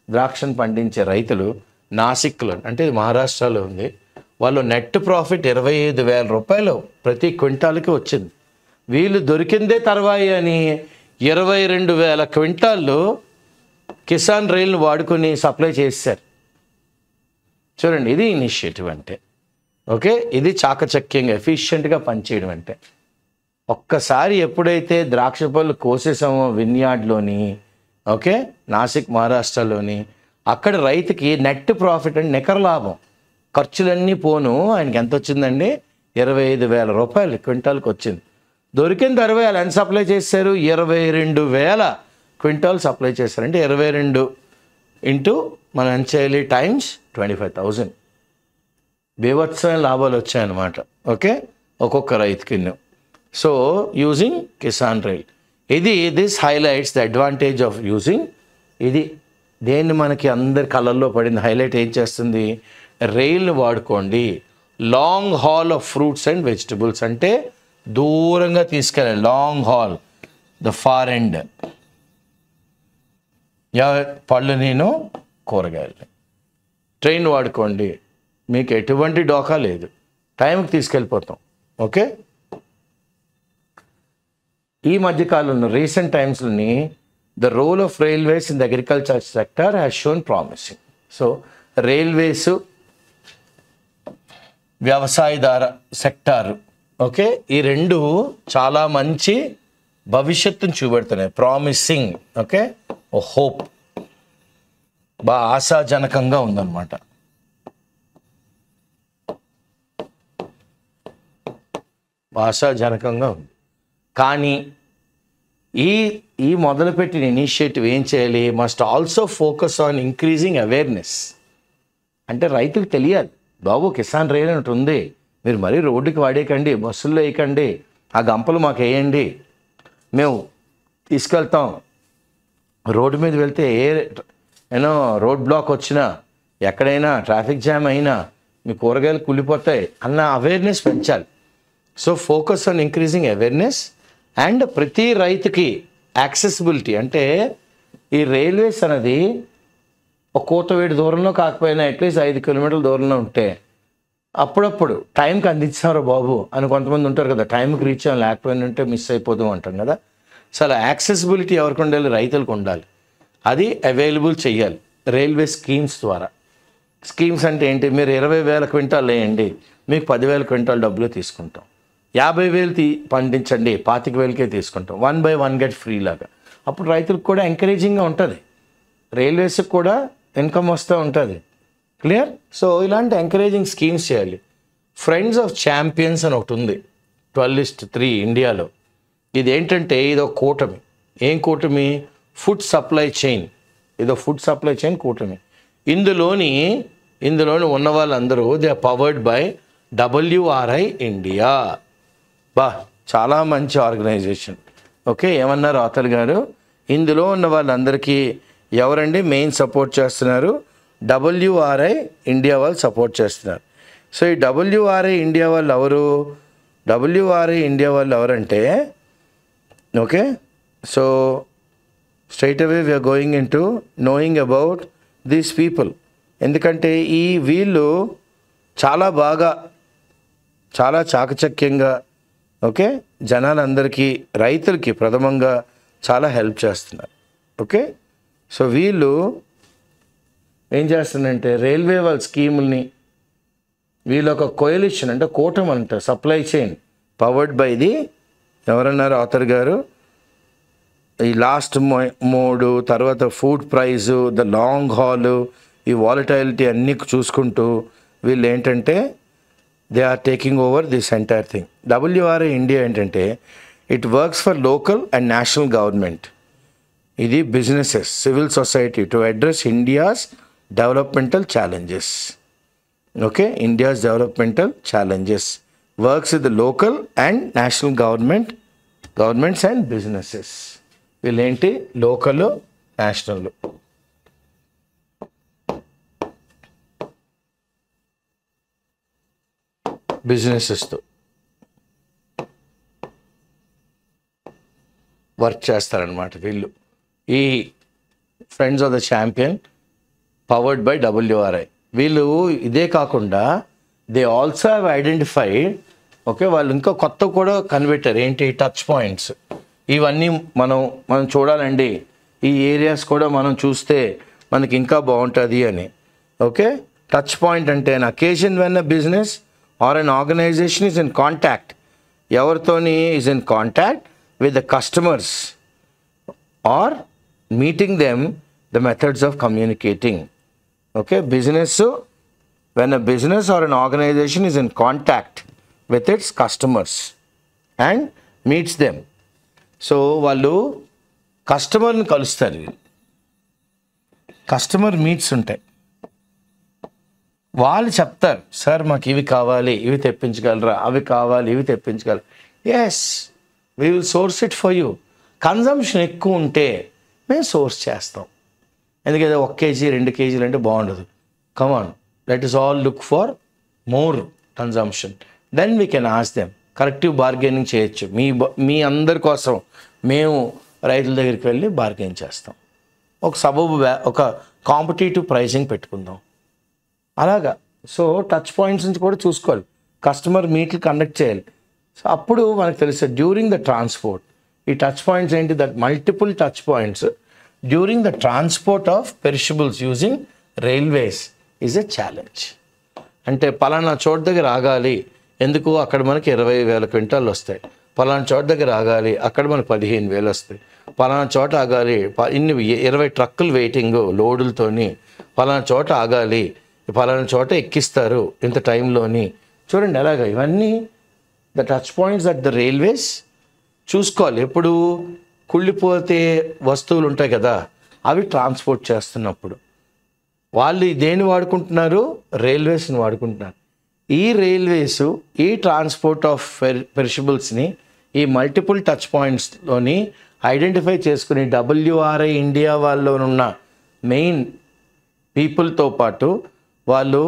ద్రాక్షను పండించే రైతులు నాసిక్లో, అంటే మహారాష్ట్రలో ఉంది, వాళ్ళు నెట్ ప్రాఫిట్ 25,000 రూపాయలు ప్రతి క్వింటాల్కి వచ్చింది. వీళ్ళు దొరికిందే తర్వాయి అని 22,000 క్వింటాళ్ళు కిసాన్ రైల్ను వాడుకొని సప్లై చేశారు. చూడండి, ఇది ఇనిషియేటివ్ అంటే. ఓకే, ఇది చాకచక్యంగా ఎఫిషియెంట్గా పనిచేయడం అంటే. ఒక్కసారి ఎప్పుడైతే ద్రాక్ష పళ్ళు కోసేసామో విన్యార్డ్లోని, ఓకే, నాసిక్ మహారాష్ట్రలోని, అక్కడ రైతుకి నెట్ ప్రాఫిట్ అంటే నికర లాభం, ఖర్చులన్నీ పోను ఆయనకి ఎంత వచ్చిందండి? 25,000 రూపాయలు క్వింటాల్కి వచ్చింది. దొరికిన 20,000 ఎంత సప్లై చేశారు? 22,000 క్వింటాల్ సప్లై చేశారు. అంటే 22 ఇంటూ మనం ఎంత చేయాలి? టైమ్స్ 25,000. బీభత్సమైన లాభాలు వచ్చాయన్నమాట. ఓకే, ఒక్కొక్క రైతుకి. So using Kisan rail, this highlights the advantage of using. ఇది దేన్ని మనకి అందరి కళ్ళల్లో పడింది. హైలైట్ ఏం చేస్తుంది? రైల్ని వాడుకోండి, long haul of fruits and vegetables, అంటే దూరంగా తీసుకెళ్ళాలి, long haul, the far end, పళ్ళు కూరగాయలు. ట్రైన్ వాడుకోండి, మీకు ఎటువంటి డోకా లేదు, టైంకి తీసుకెళ్ళిపోతాం. ఓకే, ఈ మధ్యకాలంలో రీసెంట్ టైమ్స్లోని the role of railways in the agriculture sector has shown promising. So railways, వ్యవసాయదార సెక్టారు, ఓకే, ఈ రెండు చాలా మంచి భవిష్యత్తును చూపెడుతున్నాయి. ప్రామిసింగ్, ఓకే, ఓ హోప్, బాగా ఆశాజనకంగా ఉందన్నమాట. ఆశాజనకంగా ఉంది. కానీ ఈ మొదలుపెట్టిన ఇనిషియేటివ్ ఏం చేయాలి? Must also focus on increasing awareness. అంటే రైతులకు తెలియాలి, బాబు కిసాన్ రైల్ అని ఉంది, మీరు మరీ రోడ్డుకి వాడేయకండి, బస్సుల్లో వేయకండి, ఆ గంపలు మాకు వేయండి, మేము తీసుకెళ్తాం. రోడ్డు మీద వెళ్తే రోడ్ బ్లాక్ వచ్చినా, ఎక్కడైనా ట్రాఫిక్ జామ్ అయినా మీ కూరగాయలు కుళ్ళిపోతాయి అన్న అవేర్నెస్ పెంచాలి. So focus on increasing awareness and ప్రతి రైతుకి యాక్సెసిబిలిటీ. అంటే ఈ రైల్వేస్ అనేది ఒక కూతవేడి దూరంలో కాకపోయినా అట్లీస్ట్ 5 కిలోమీటర్ల దూరంలో ఉంటే అప్పుడప్పుడు టైంకి అందించారు బాబు అని కొంతమంది ఉంటారు కదా, టైంకి రీచ్ అవ్వాలి, లేకపోయినా ఉంటే మిస్ అయిపోతాం అంటాం కదా. సో అలా యాక్సెసిబిలిటీ ఎవరికి ఉండాలి? రైతులకు ఉండాలి. అది అవైలబుల్ చేయాలి రైల్వే స్కీమ్స్ ద్వారా. స్కీమ్స్ అంటే ఏంటి? మీరు 20,000 క్వింటాలు వేయండి, మీకు 10,000 క్వింటాల్ డబ్బులు తీసుకుంటాం. 50,000 పండించండి, 25,000కే తీసుకుంటాం. 1 by 1 గెట్ ఫ్రీ లాగా. అప్పుడు రైతులకు కూడా ఎంకరేజింగ్గా ఉంటుంది, రైల్వేస్కి కూడా ఇన్కమ్ వస్తూ ఉంటుంది. క్లియర్? సో ఇలాంటి ఎంకరేజింగ్ స్కీమ్స్ చేయాలి. ఫ్రెండ్స్ ఆఫ్ ఛాంపియన్స్ అని ఒకటి ఉంది 12:3 ఇండియాలో. ఇది ఏంటంటే ఇదో కూటమి. ఏం కూటమి? Food supply chain. ఇదో ఫుడ్ సప్లై చైన్ కూటమి. ఇందులోని ఉన్న వాళ్ళందరూ they are powered by WRI India. చాలా మంచి ఆర్గనైజేషన్. ఓకే, ఏమన్నారు ఆథర్ గారు? ఇందులో ఉన్న వాళ్ళందరికీ ఎవరండి మెయిన్ సపోర్ట్ చేస్తున్నారు? WRI ఇండియా వాళ్ళు సపోర్ట్ చేస్తున్నారు. సో ఈ WRI ఇండియా వాళ్ళు ఎవరు? WRI ఇండియా వాళ్ళు ఎవరంటే, okay, so straight away we are going in to knowing about these people. ఎందుకంటే వీళ్ళు చాలా బాగా, చాలా చాకచక్యంగా, ఓకే, జనాలందరికీ, రైతులకి ప్రథమంగా చాలా హెల్ప్ చేస్తున్నారు. ఓకే, సో వీళ్ళు ఏం చేస్తున్నారంటే రైల్వే వాళ్ళ స్కీముల్ని, వీళ్ళు ఒక కోయలిషన్ అంటే కూటమి అంటారు, supply chain powered by the ఎవరన్నారు ఆథర్ గారు? ఈ లాస్ట్ 3 తర్వాత food price, the long haul, ఈ వాలటైలిటీ అన్నీ చూసుకుంటూ వీళ్ళు ఏంటంటే they are taking over this entire thing. WRI India ఏంటంటే it works for local and national government. ఇది businesses, civil society to address India's developmental challenges. Okay, India's developmental challenges works with the local and national governments and businesses. వీళ్ళేంటి? Local, national. బిజినెసెస్తో work చేస్తారనమాట వీళ్ళు. ఈ friends of the champion powered by WRI. వీళ్ళు ఇదే కాకుండా they also have identified, okay, వాళ్ళు ఇంకా కొత్త కూడా కనిపెట్టారు. ఏంటి? Touch points. ఇవన్నీ మనం చూడాలండి, ఈ ఏరియాస్ కూడా మనం చూస్తే మనకి ఇంకా బాగుంటుంది అని. ఓకే, టచ్ పాయింట్ అంటే an occasion when a business or an organization is in contact, ఎవరితోని is in contact with the customers or meeting them, the methods of communicating. Okay, when a business or an organization is in contact with its customers and meets them. So వాళ్ళు కస్టమర్ని కలుస్తారు. Customer meets ఉంటాయి. వాళ్ళు చెప్తారు, sir మాకు ఇవి కావాలి, ఇవి తెప్పించగలరా, అవి కావాలి, ఇవి తెప్పించగలరా. Yes, we will source it for you. Consumption ఎక్కువ ఉంటే మేము సోర్స్ చేస్తాం. ఎందుకంటే 1 kg 2 kg అంటే బాగుండదు. Come on, let us all look for more consumption. Then we can ask them. Corrective bargaining చేయొచ్చు. మీ అందరి కోసం మేము రైతుల దగ్గరికి వెళ్ళి బార్గెన్ చేస్తాం. ఒక కాంపిటేటివ్ ప్రైసింగ్ పెట్టుకుందాం. అలాగా సో టచ్ పాయింట్స్ నుంచి కూడా చూసుకోవాలి, కస్టమర్ మీట్లు కండక్ట్ చేయాలి. సో అప్పుడు మనకు తెలుస్తుంది డ్యూరింగ్ ద ట్రాన్స్పోర్ట్. ఈ టచ్ పాయింట్స్ ఏంటి? That multiple touch points during the transport of perishables using railways is a challenge. అంటే పలానా చోటు దగ్గర ఆగాలి, ఎందుకు? అక్కడ మనకి 20,000 క్వింటాలు వస్తాయి. పలానా చోటు దగ్గర ఆగాలి, అక్కడ మనకు 15,000 వస్తాయి. పలానా చోట ఆగాలి, ఇన్ని 20 ట్రక్కులు వెయిటింగ్ లోడులతోని. పలానా చోట ఆగాలి, పలానా చోట ఎక్కిస్తారు ఇంత టైంలోని. చూడండి ఎలాగ ఇవన్నీ the touch points at the railways చూసుకోవాలి. ఎప్పుడు కుళ్ళిపోతే వస్తువులు ఉంటాయి కదా, అవి ట్రాన్స్పోర్ట్ చేస్తున్నప్పుడు వాళ్ళు దేన్ని వాడుకుంటున్నారు? రైల్వేస్ని వాడుకుంటున్నారు. ఈ రైల్వేస్ ఈ ట్రాన్స్పోర్ట్ ఆఫ్ పెరిషబుల్స్ని ఈ మల్టిపుల్ టచ్ పాయింట్స్లోని ఐడెంటిఫై చేసుకుని WRI ఇండియా వాళ్ళలో ఉన్న మెయిన్ పీపుల్తో పాటు వాళ్ళు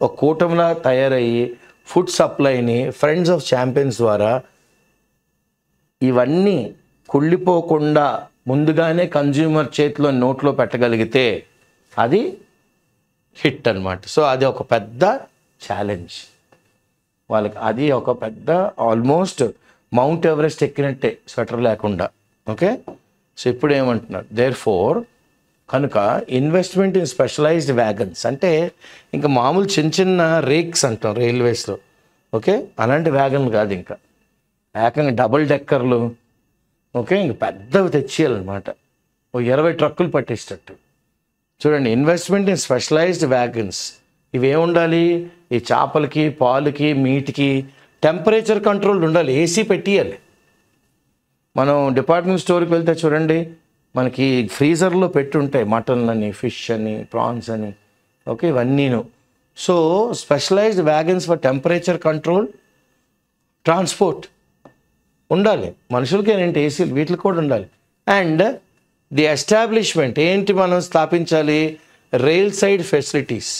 ఒక కూటమిలా తయారయ్యి ఫుడ్ సప్లైని ఫ్రెండ్స్ ఆఫ్ ఛాంపియన్స్ ద్వారా ఇవన్నీ కుళ్ళిపోకుండా ముందుగానే కన్జ్యూమర్ చేతిలో నోట్లో పెట్టగలిగితే అది హిట్ అన్నమాట. సో అది ఒక పెద్ద ఛాలెంజ్ వాళ్ళకి. అది ఒక పెద్ద ఆల్మోస్ట్ మౌంట్ ఎవరెస్ట్ ఎక్కినట్టే స్వెటర్ లేకుండా. ఓకే, సో ఇప్పుడు ఏమంటున్నారు? దేర్ ఫోర్ కనుక ఇన్వెస్ట్మెంట్ ఇన్ స్పెషలైజ్డ్ వ్యాగన్స్, అంటే ఇంకా మామూలు చిన్న చిన్న రేక్స్ అంటాం రైల్వేస్లో. ఓకే, అలాంటి వ్యాగన్ కాదు, ఇంకా ఏకంగా డబుల్ డెక్కర్లు. ఓకే, ఇంక పెద్దవి తెచ్చేయాలన్నమాట, ఓ 20 ట్రక్కులు పట్టేసేటట్టు. చూడండి, ఇన్వెస్ట్మెంట్ ఇన్ స్పెషలైజ్డ్ వ్యాగన్స్. ఇవి ఉండాలి? ఈ చేపలకి, పాలకి, మీట్కి టెంపరేచర్ కంట్రోల్ ఉండాలి, ఏసీ పెట్టియాలి. మనం డిపార్ట్మెంట్ స్టోర్కి వెళ్తే చూడండి, మనకి ఫ్రీజర్లో పెట్టి ఉంటాయి మటన్ అని, ఫిష్ అని, ప్రాన్స్ అని. ఓకే, ఇవన్నీను. So specialised wagons for temperature control transport ఉండాలి. మనుషులకి ఏంటి, ఏసీలు, వీటికి కూడా ఉండాలి. అండ్ ది ఎస్టాబ్లిష్మెంట్ ఏంటి మనం స్థాపించాలి? Rail side facilities.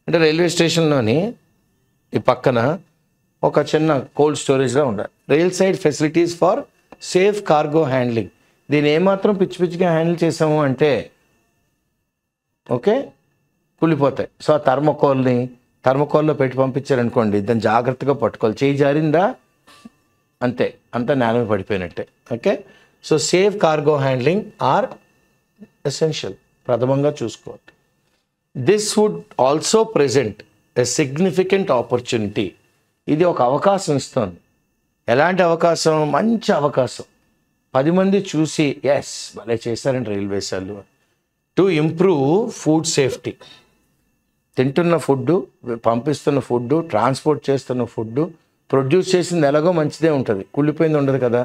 అంటే రైల్వే స్టేషన్లోని ఈ పక్కన ఒక చిన్న కోల్డ్ స్టోరేజ్గా ఉండాలి. Rail side facilities for safe cargo handling. దీన్ని ఏమాత్రం పిచ్చి పిచ్చిగా హ్యాండిల్ చేసాము అంటే ఓకే కుళ్ళిపోతాయి. సో ఆ థర్మకోల్లో పెట్టి పంపించారనుకోండి, దాన్ని జాగ్రత్తగా పట్టుకోవాలి. చేయి జారిందా అంతే, అంతా నేలమే పడిపోయినట్టే. Okay, so safe cargo handling are essential, ప్రథమంగా చూసుకోవాలి. This would also present a significant opportunity. ఇది ఒక అవకాశం ఇస్తుంది. ఎలాంటి అవకాశం? మంచి అవకాశం. 10 మంది చూసి ఎస్ భలే చేశారండి రైల్వేస్ వాళ్ళు. To improve food safety. తింటున్న ఫుడ్, పంపిస్తున్న ఫుడ్, ట్రాన్స్పోర్ట్ చేస్తున్న ఫుడ్, ప్రొడ్యూస్ చేసింది ఎలాగో మంచిదే ఉంటుంది, కుళ్ళిపోయింది ఉండదు కదా.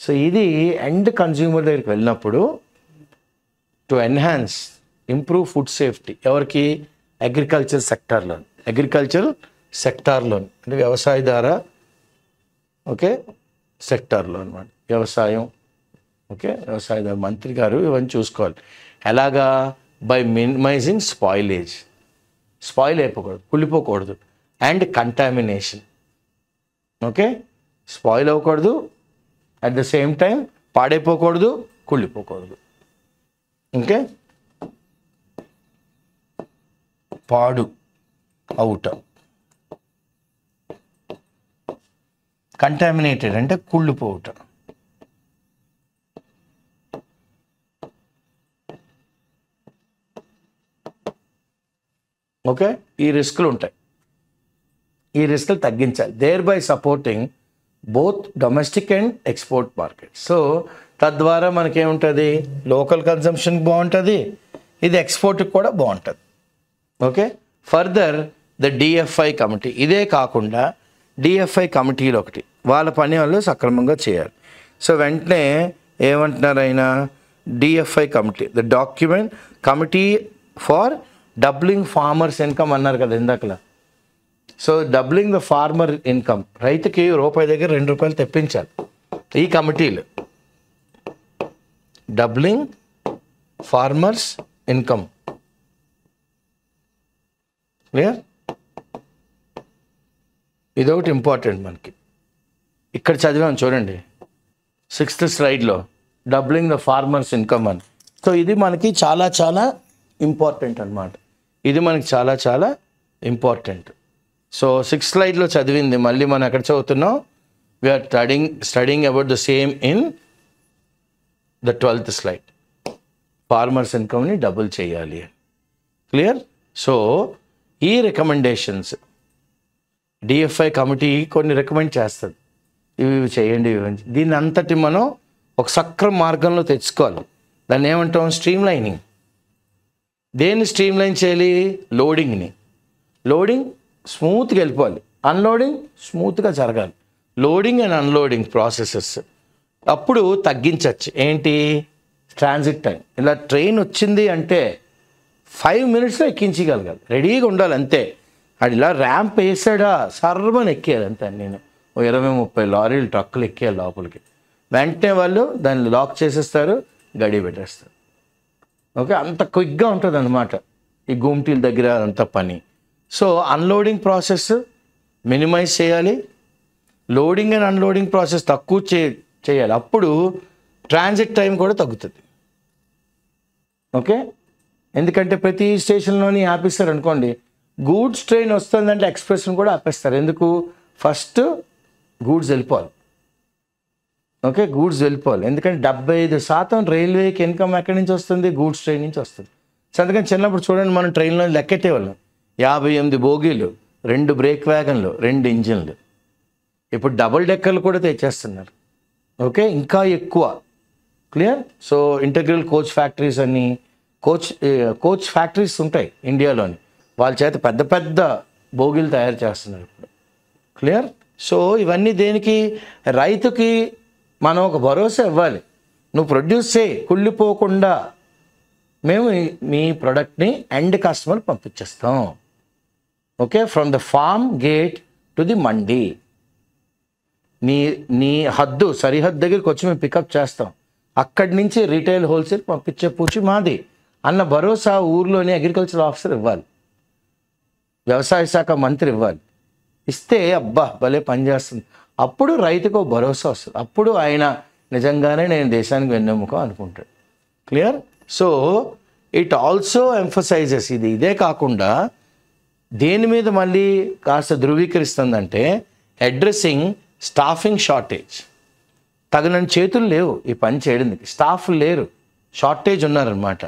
సో ఇది ఎండ్ కన్జ్యూమర్ దగ్గరికి వెళ్ళినప్పుడు to enhance improve food safety. ఎవరికి? అగ్రికల్చర్ సెక్టార్లో అంటే వ్యవసాయదార ఓకే సెక్టార్లో అనమాట, వ్యవసాయం. ఓకే, వ్యవసాయదార మంత్రి గారు ఇవన్నీ చూసుకోవాలి. ఎలాగా? By minimising spoilage. స్పాయిల్ అయిపోకూడదు, కుళ్ళిపోకూడదు. And contamination. ఓకే, స్పాయిల్ అవ్వకూడదు, అట్ ద సేమ్ టైం పాడైపోకూడదు, కుళ్ళిపోకూడదు. ఓకే, పాడు అవుట. కంటామినేటెడ్ అంటే కుళ్ళిపోవుట. ఓకే, ఈ రిస్కులు ఉంటాయి. ఈ రిస్కులు తగ్గించాలి. Thereby supporting both domestic and export market. So తద్వారా మనకేముంటుంది? లోకల్ కన్జంప్షన్ బాగుంటుంది, ఇది ఎక్స్పోర్ట్కి కూడా బాగుంటుంది. Okay, further the DFI committee. ఇదే కాకుండా డిఎఫ్ఐ కమిటీలు ఒకటి, వాళ్ళ పని వాళ్ళు సక్రమంగా చేయాలి. సో వెంటనే ఏమంటున్నారు ఆయన? DFI committee, the document committee for doubling farmers income అన్నారు కదా ఇందాకలా. So doubling the farmer income, రైతుకి రూపాయి దగ్గర ₹2 తెప్పించాలి. ఈ కమిటీలు డబ్లింగ్ ఫార్మర్స్ ఇన్కమ్. క్లియర్? ఇదొకటి ఇంపార్టెంట్ మనకి. ఇక్కడ చదివాను చూడండి 6th స్లైడ్లో, డబ్లింగ్ ద ఫార్మర్స్ ఇన్కమ్ అని. సో ఇది మనకి చాలా చాలా ఇంపార్టెంట్ అన్నమాట. ఇది మనకి చాలా చాలా ఇంపార్టెంట్. సో 6th స్లైడ్లో చదివింది మళ్ళీ మనం ఎక్కడ చదువుతున్నాం? We are studying about the same in the 12th slide. Farmers ఇన్కమ్ని డబుల్ చేయాలి. క్లియర్? సో ఈ రికమెండేషన్స్ డిఎఫ్ఐ కమిటీ కొన్ని రికమెండ్ చేస్తుంది, ఇవి చేయండి, దీన్ని అంతటి మనం ఒక సక్రమ మార్గంలో తెచ్చుకోవాలి. దాన్ని ఏమంటాం? Stream lining. దేన్ని స్ట్రీమ్ లైన్ చేయాలి? లోడింగ్ని. లోడింగ్ స్మూత్గా వెళ్ళిపోవాలి, అన్లోడింగ్ స్మూత్గా జరగాలి. లోడింగ్ అండ్ అన్లోడింగ్ ప్రాసెసెస్ అప్పుడు తగ్గించవచ్చు. ఏంటి? Transit time. ఇలా ట్రైన్ వచ్చింది అంటే 5 minutesలో ఎక్కించగలగాలి, రెడీగా ఉండాలి అంతే. అది ఇలా ర్యాంప్ వేసాడా సర్వని ఎక్కేయాలి అంతే. నేను 20-30 లారీలు ట్రక్కులు ఎక్కేయాలి లోపలికి. వెంటనే వాళ్ళు దాన్ని లాక్ చేసేస్తారు, గడి పెట్టేస్తారు. ఓకే, అంత క్విక్గా ఉంటుంది అన్నమాట ఈ గుమ్టీల దగ్గర అంత పని. సో అన్లోడింగ్ ప్రాసెస్ మినిమైజ్ చేయాలి, లోడింగ్ అండ్ అన్లోడింగ్ ప్రాసెస్ తక్కువ చేయాలి. అప్పుడు ట్రాన్సిట్ టైం కూడా తగ్గుతుంది. ఓకే, ఎందుకంటే ప్రతి స్టేషన్లోని ఆపేస్తారు అనుకోండి, గూడ్స్ ట్రైన్ వస్తుందంటే ఎక్స్ప్రెస్ని కూడా ఆపేస్తారు. ఎందుకు? ఫస్ట్ గూడ్స్ వెళ్ళిపోవాలి. ఓకే, గూడ్స్ వెళ్ళిపోవాలి. ఎందుకంటే 75% రైల్వేకి ఇన్కమ్ ఎక్కడి నుంచి వస్తుంది? గూడ్స్ ట్రైన్ నుంచి వస్తుంది. సో అందుకని చిన్నప్పుడు చూడండి, మనం ట్రైన్లో లెక్కెట్టేవాళ్ళం. 58 బోగీలు, 2 బ్రేక్ వ్యాగన్లు, 2 ఇంజిన్లు. ఇప్పుడు డబుల్ డెక్కర్లు కూడా తెచ్చేస్తున్నారు. ఓకే, ఇంకా ఎక్కువ. Clear? So integral coach factories అని కోచ్ ఫ్యాక్టరీస్ ఉంటాయి ఇండియాలోని, వాళ్ళ చేత పెద్ద పెద్ద బోగీలు తయారు చేస్తున్నారు ఇప్పుడు. క్లియర్? సో ఇవన్నీ దేనికి? రైతుకి మనం ఒక భరోసా ఇవ్వాలి. నువ్వు ప్రొడ్యూస్ చేయి, కుళ్ళిపోకుండా మేము మీ ప్రోడక్ట్ని ఎండ్ కస్టమర్ పంపించేస్తాం. Okay, from the farm gate to the mandi. నీ సరిహద్దు దగ్గరికి వచ్చి మేము పికప్ చేస్తాం, అక్కడి నుంచి రీటైల్ హోల్సేల్ పంపించే పూచి మాది అన్న భరోసా ఊర్లోని అగ్రికల్చర్ ఆఫీసర్ ఇవ్వాలి, వ్యవసాయ శాఖ మంత్రి ఇవ్వాలి. ఇస్తే అబ్బా భలే పనిచేస్తుంది. అప్పుడు రైతుకు భరోసా వస్తుంది. అప్పుడు ఆయన నిజంగానే నేను దేశానికి వెన్నెముక అనుకుంటాడు. Clear? So it also emphasises, ఇదే కాకుండా దేని మీద మళ్ళీ కాస్త ధృవీకరిస్తుందంటే అడ్రస్సింగ్ స్టాఫింగ్ షార్టేజ్. తగినన్ని చేతులు లేవు ఈ పని చేయడానికి, స్టాఫ్ లేరు, షార్టేజ్ ఉన్నారనమాట.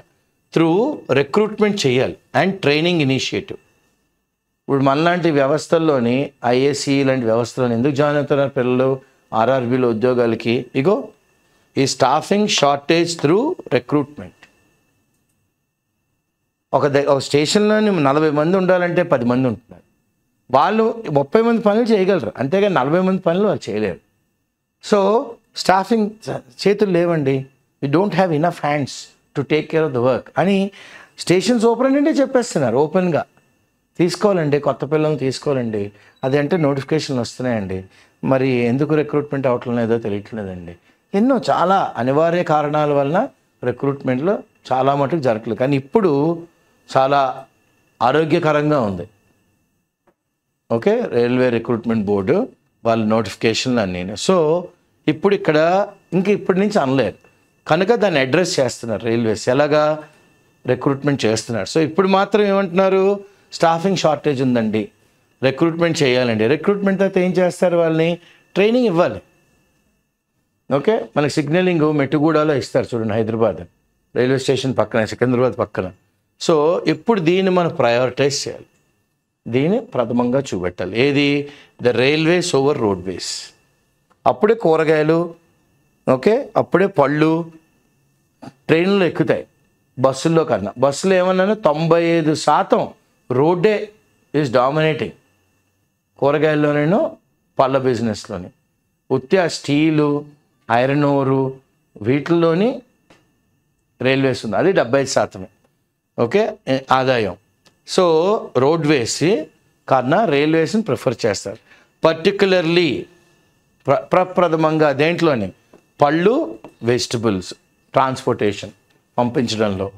త్రూ రిక్రూట్మెంట్ చేయాలి అండ్ ట్రైనింగ్ ఇనిషియేటివ్. ఇప్పుడు మనలాంటి వ్యవస్థల్లోని ఐఏసీ లాంటి వ్యవస్థలో ఎందుకు జాయిన్ అవుతున్నారు పిల్లలు? ఆర్ఆర్బీలో ఉద్యోగాలకి. ఇగో ఈ స్టాఫింగ్ షార్టేజ్ త్రూ రిక్రూట్మెంట్. ఒక స్టేషన్లోని 40 మంది ఉండాలంటే 10 మంది ఉంటున్నారు. వాళ్ళు 30 మంది పనులు చేయగలరు, అంతేగాని 40 మంది పనులు వాళ్ళు చేయలేరు. సో స్టాఫింగ్ చేతులు లేవండి, you don't have enough hands to take care of the work అని స్టేషన్ సూపరింటెండెంటే చెప్పేస్తున్నారు ఓపెన్గా. తీసుకోవాలండి, కొత్త పిల్లల్ని తీసుకోవాలండి, అదంటే నోటిఫికేషన్లు వస్తున్నాయండి, మరి ఎందుకు రిక్రూట్మెంట్ అవటం లేదో తెలియట్లేదండి. ఎన్నో చాలా అనివార్య కారణాల వలన రిక్రూట్మెంట్లో చాలా మటుకు జరగలేదు. కానీ ఇప్పుడు చాలా ఆరోగ్యకరంగా ఉంది. ఓకే, రైల్వే రిక్రూట్మెంట్ బోర్డు వాళ్ళ నోటిఫికేషన్లు అన్నీ. సో ఇప్పుడు ఇక్కడ ఇప్పటి నుంచి అనలేరు కనుక దాన్ని అడ్రస్ చేస్తున్నారు రైల్వేస్, ఎలాగా రిక్రూట్మెంట్ చేస్తున్నారు. సో ఇప్పుడు మాత్రం ఏమంటున్నారు? స్టాఫింగ్ షార్టేజ్ ఉందండి, రిక్రూట్మెంట్ చేయాలండి. రిక్రూట్మెంట్ అయితే ఏం చేస్తారు? వాళ్ళని ట్రైనింగ్ ఇవ్వాలి. ఓకే, మనకి సిగ్నలింగ్ మెట్టుగూడలో ఇస్తారు చూడండి, హైదరాబాద్ రైల్వే స్టేషన్ పక్కన, సికింద్రాబాద్ పక్కన. సో ఇప్పుడు దీన్ని మనం ప్రయారిటైజ్ చేయాలి, దీన్ని ప్రథమంగా చూపెట్టాలి. ఏది? The railways over roadways. అప్పుడే కూరగాయలు, ఓకే, అప్పుడే పళ్ళు ట్రైన్లో ఎక్కుతాయి బస్సుల్లో కన్నా. బస్సులో ఏమన్నా 95% రోడ్డే ఈజ్ డామినేటింగ్, కూరగాయల్లోనేనో పళ్ళ బిజినెస్లోని. ఉత్తి ఆ స్టీలు, ఐరన్ ఓరు వీటిల్లోని రైల్వేస్ ఉంది, అది 75%. ఓకే, ఆదాయం. సో రోడ్వేస్ కన్నా రైల్వేస్ని ప్రిఫర్ చేస్తారు. పర్టికులర్లీ ప్రప్రథమంగా దేంట్లోని పళ్ళు, వెజిటబుల్స్ ట్రాన్స్పోర్టేషన్ పంపించడంలో.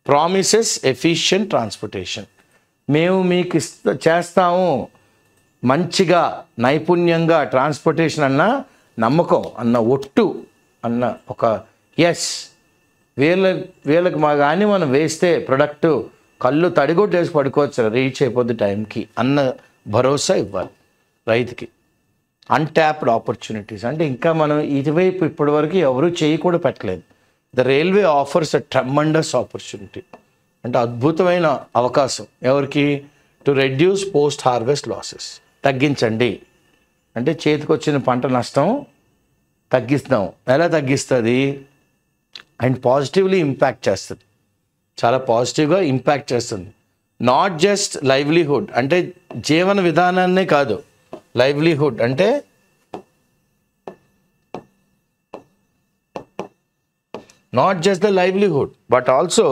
Promises efficient transportation. మేము మీకు చేస్తాము మంచిగా నైపుణ్యంగా ట్రాన్స్పోర్టేషన్ అన్న నమ్మకం, అన్న ఒట్టు, అన్న ఒక ఎస్, వీళ్ళకి మా కానీ మనం వేస్తే ప్రొడక్టు కళ్ళు తడిగొట్టేసి పడుకోవచ్చు, రీచ్ అయిపోద్ది టైంకి అన్న భరోసా ఇవ్వాలి రైతుకి. అన్ట్యాప్డ్ ఆపర్చునిటీస్ అంటే ఇంకా మనం ఇటువైపు ఇప్పటివరకు ఎవరూ చేయి కూడా పెట్టలేదు. The railway offers a tremendous opportunity అంటే అద్భుతమైన అవకాశం ఎవరికి? To reduce post harvest losses. తగ్గించండి అంటే చేతికి వచ్చిన పంట నష్టం తగ్గిస్తాం. ఎలా తగ్గిస్తుంది? అండ్ పాజిటివ్లీ ఇంపాక్ట్ చేస్తుంది, చాలా పాజిటివ్గా ఇంపాక్ట్ చేస్తుంది. నాట్ జస్ట్ లైవ్లీహుడ్ అంటే జీవన విధానాన్నే కాదు, లైవ్లీహుడ్ అంటే not just the livelihood but also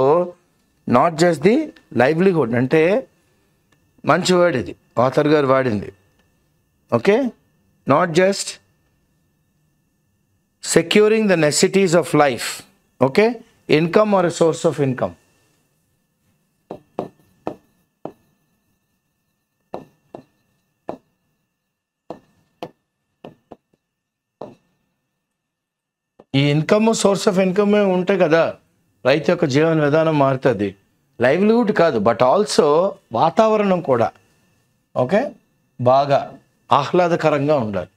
not just the livelihood అంటే మంచి వర్డ్ ఇది ఆథర్ గారు వాడింది. Okay, not just securing the necessities of life, okay, income or a source of income. ఈ ఇన్కమ్ సోర్స్ ఆఫ్ ఇన్కమ్ ఉంటే కదా రైతు యొక్క జీవన విధానం మారుతుంది. లైవ్లీహుడ్ కాదు బట్ ఆల్సో వాతావరణం కూడా ఓకే బాగా ఆహ్లాదకరంగా ఉండాలి.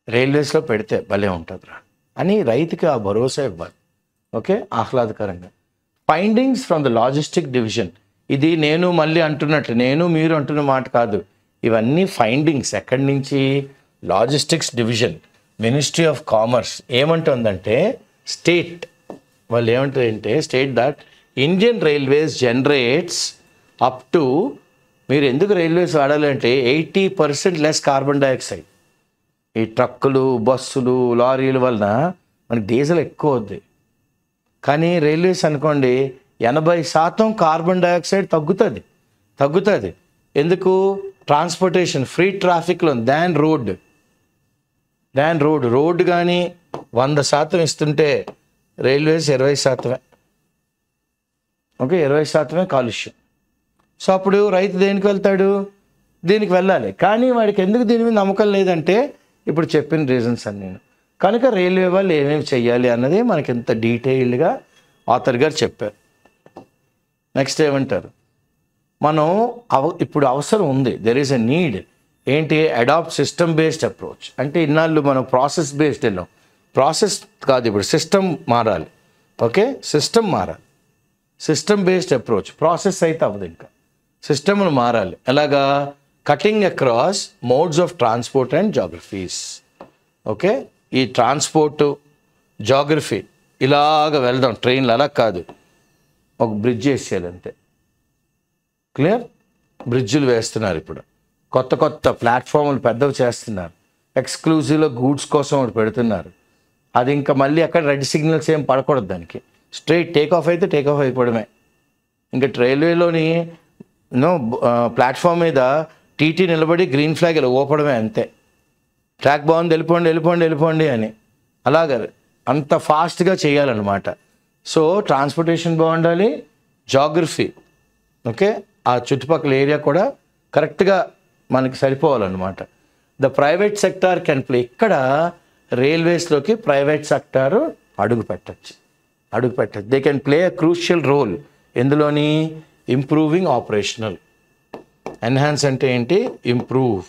రైల్వేస్లో పెడితే భలే ఉంటుందిరా అని రైతుకి ఆ భరోసా ఇవ్వాలి. ఓకే, ఆహ్లాదకరంగా. Findings from the logistic division, ఇది నేను మళ్ళీ అంటున్నట్లు నేను మీరు అంటున్న మాట కాదు, ఇవన్నీ ఫైండింగ్స్ ఎక్కడి నుంచి? Logistics division, ministry of commerce ఏమంటుందంటే స్టేట్ వాళ్ళు ఏమంటారంటే state that Indian railways generates up to, మీరు ఎందుకు రైల్వేస్ వాడాలంటే 80% లెస్ కార్బన్ డైఆక్సైడ్. ఈ ట్రక్కులు బస్సులు లారీల వలన మనకి డీజిల్ ఎక్కువ అవుద్ది, కానీ రైల్వేస్ అనుకోండి 80% కార్బన్ డైఆక్సైడ్ తగ్గుతుంది. ఎందుకు? ట్రాన్స్పోర్టేషన్ ఫ్రీ ట్రాఫిక్లో దాన్ రోడ్ కానీ 100% ఇస్తుంటే రైల్వేస్ 20%. ఓకే, 20% కాలుష్యం. సో అప్పుడు రైతు దేనికి వెళ్తాడు? దీనికి వెళ్ళాలి, కానీ వాడికి ఎందుకు దీని మీద నమ్మకం లేదంటే ఇప్పుడు చెప్పిన రీజన్స్ అన్నీ. కనుక రైల్వే వాళ్ళు ఏమేమి చెయ్యాలి అన్నది మనకి ఇంత డీటెయిల్డ్గా ఆథర్ గారు చెప్పారు. నెక్స్ట్ ఏమంటారు? మనం ఇప్పుడు అవసరం ఉంది, దెర్ ఈస్ ఎ నీడ్. ఏంటి? Adopt system based approach. అంటే ఇన్నాళ్ళు మనం ప్రాసెస్ బేస్డ్ వెళ్ళాం, ప్రాసెస్ కాదు ఇప్పుడు సిస్టమ్ మారాలి. ఓకే, సిస్టమ్ మారాలి, సిస్టమ్ బేస్డ్ అప్రోచ్. ప్రాసెస్ అయితే అవ్వదు, ఇంకా సిస్టమ్ను మారాలి. ఎలాగా? Cutting across modes of transport and geographies. Okay, ఈ ట్రాన్స్పోర్టు జాగ్రఫీ ఇలాగ వెళ్దాం ట్రైన్లు, అలా కాదు, ఒక బ్రిడ్జ్ వేసేయాలి అంతే. క్లియర్? బ్రిడ్జులు వేస్తున్నారు ఇప్పుడు, కొత్త ప్లాట్ఫామ్లు పెద్దవి చేస్తున్నారు, ఎక్స్క్లూజివ్లో గూడ్స్ కోసం ఒకటి పెడుతున్నారు. అది ఇంకా మళ్ళీ అక్కడ రెడ్ సిగ్నల్స్ ఏం పడకూడదు, దానికి స్ట్రైట్ టేక్ ఆఫ్ అయితే టేక్ ఆఫ్ అయిపోవడమే. ఇంకా రైల్వేలోని ప్లాట్ఫామ్ మీద టీటీ నిలబడి గ్రీన్ ఫ్లాగ్ ఇలా ఊపడమే అంతే. ట్రాక్ బాగుంది, వెళ్ళిపోండి అని, అలాగే అంత ఫాస్ట్గా చేయాలన్నమాట. సో ట్రాన్స్పోర్టేషన్ బాగుండాలి, జాగ్రఫీ ఓకే, ఆ చుట్టుపక్కల ఏరియా కూడా కరెక్ట్గా మనకి సరిపోవాలన్నమాట. The private sector can play, ఇక్కడ రైల్వేస్లోకి ప్రైవేట్ సెక్టారు అడుగు పెట్టచ్చు. They can play a crucial role. ఎందులోని? Improving operational. ఎన్హాన్స్ అంటే ఏంటి? ఇంప్రూవ్.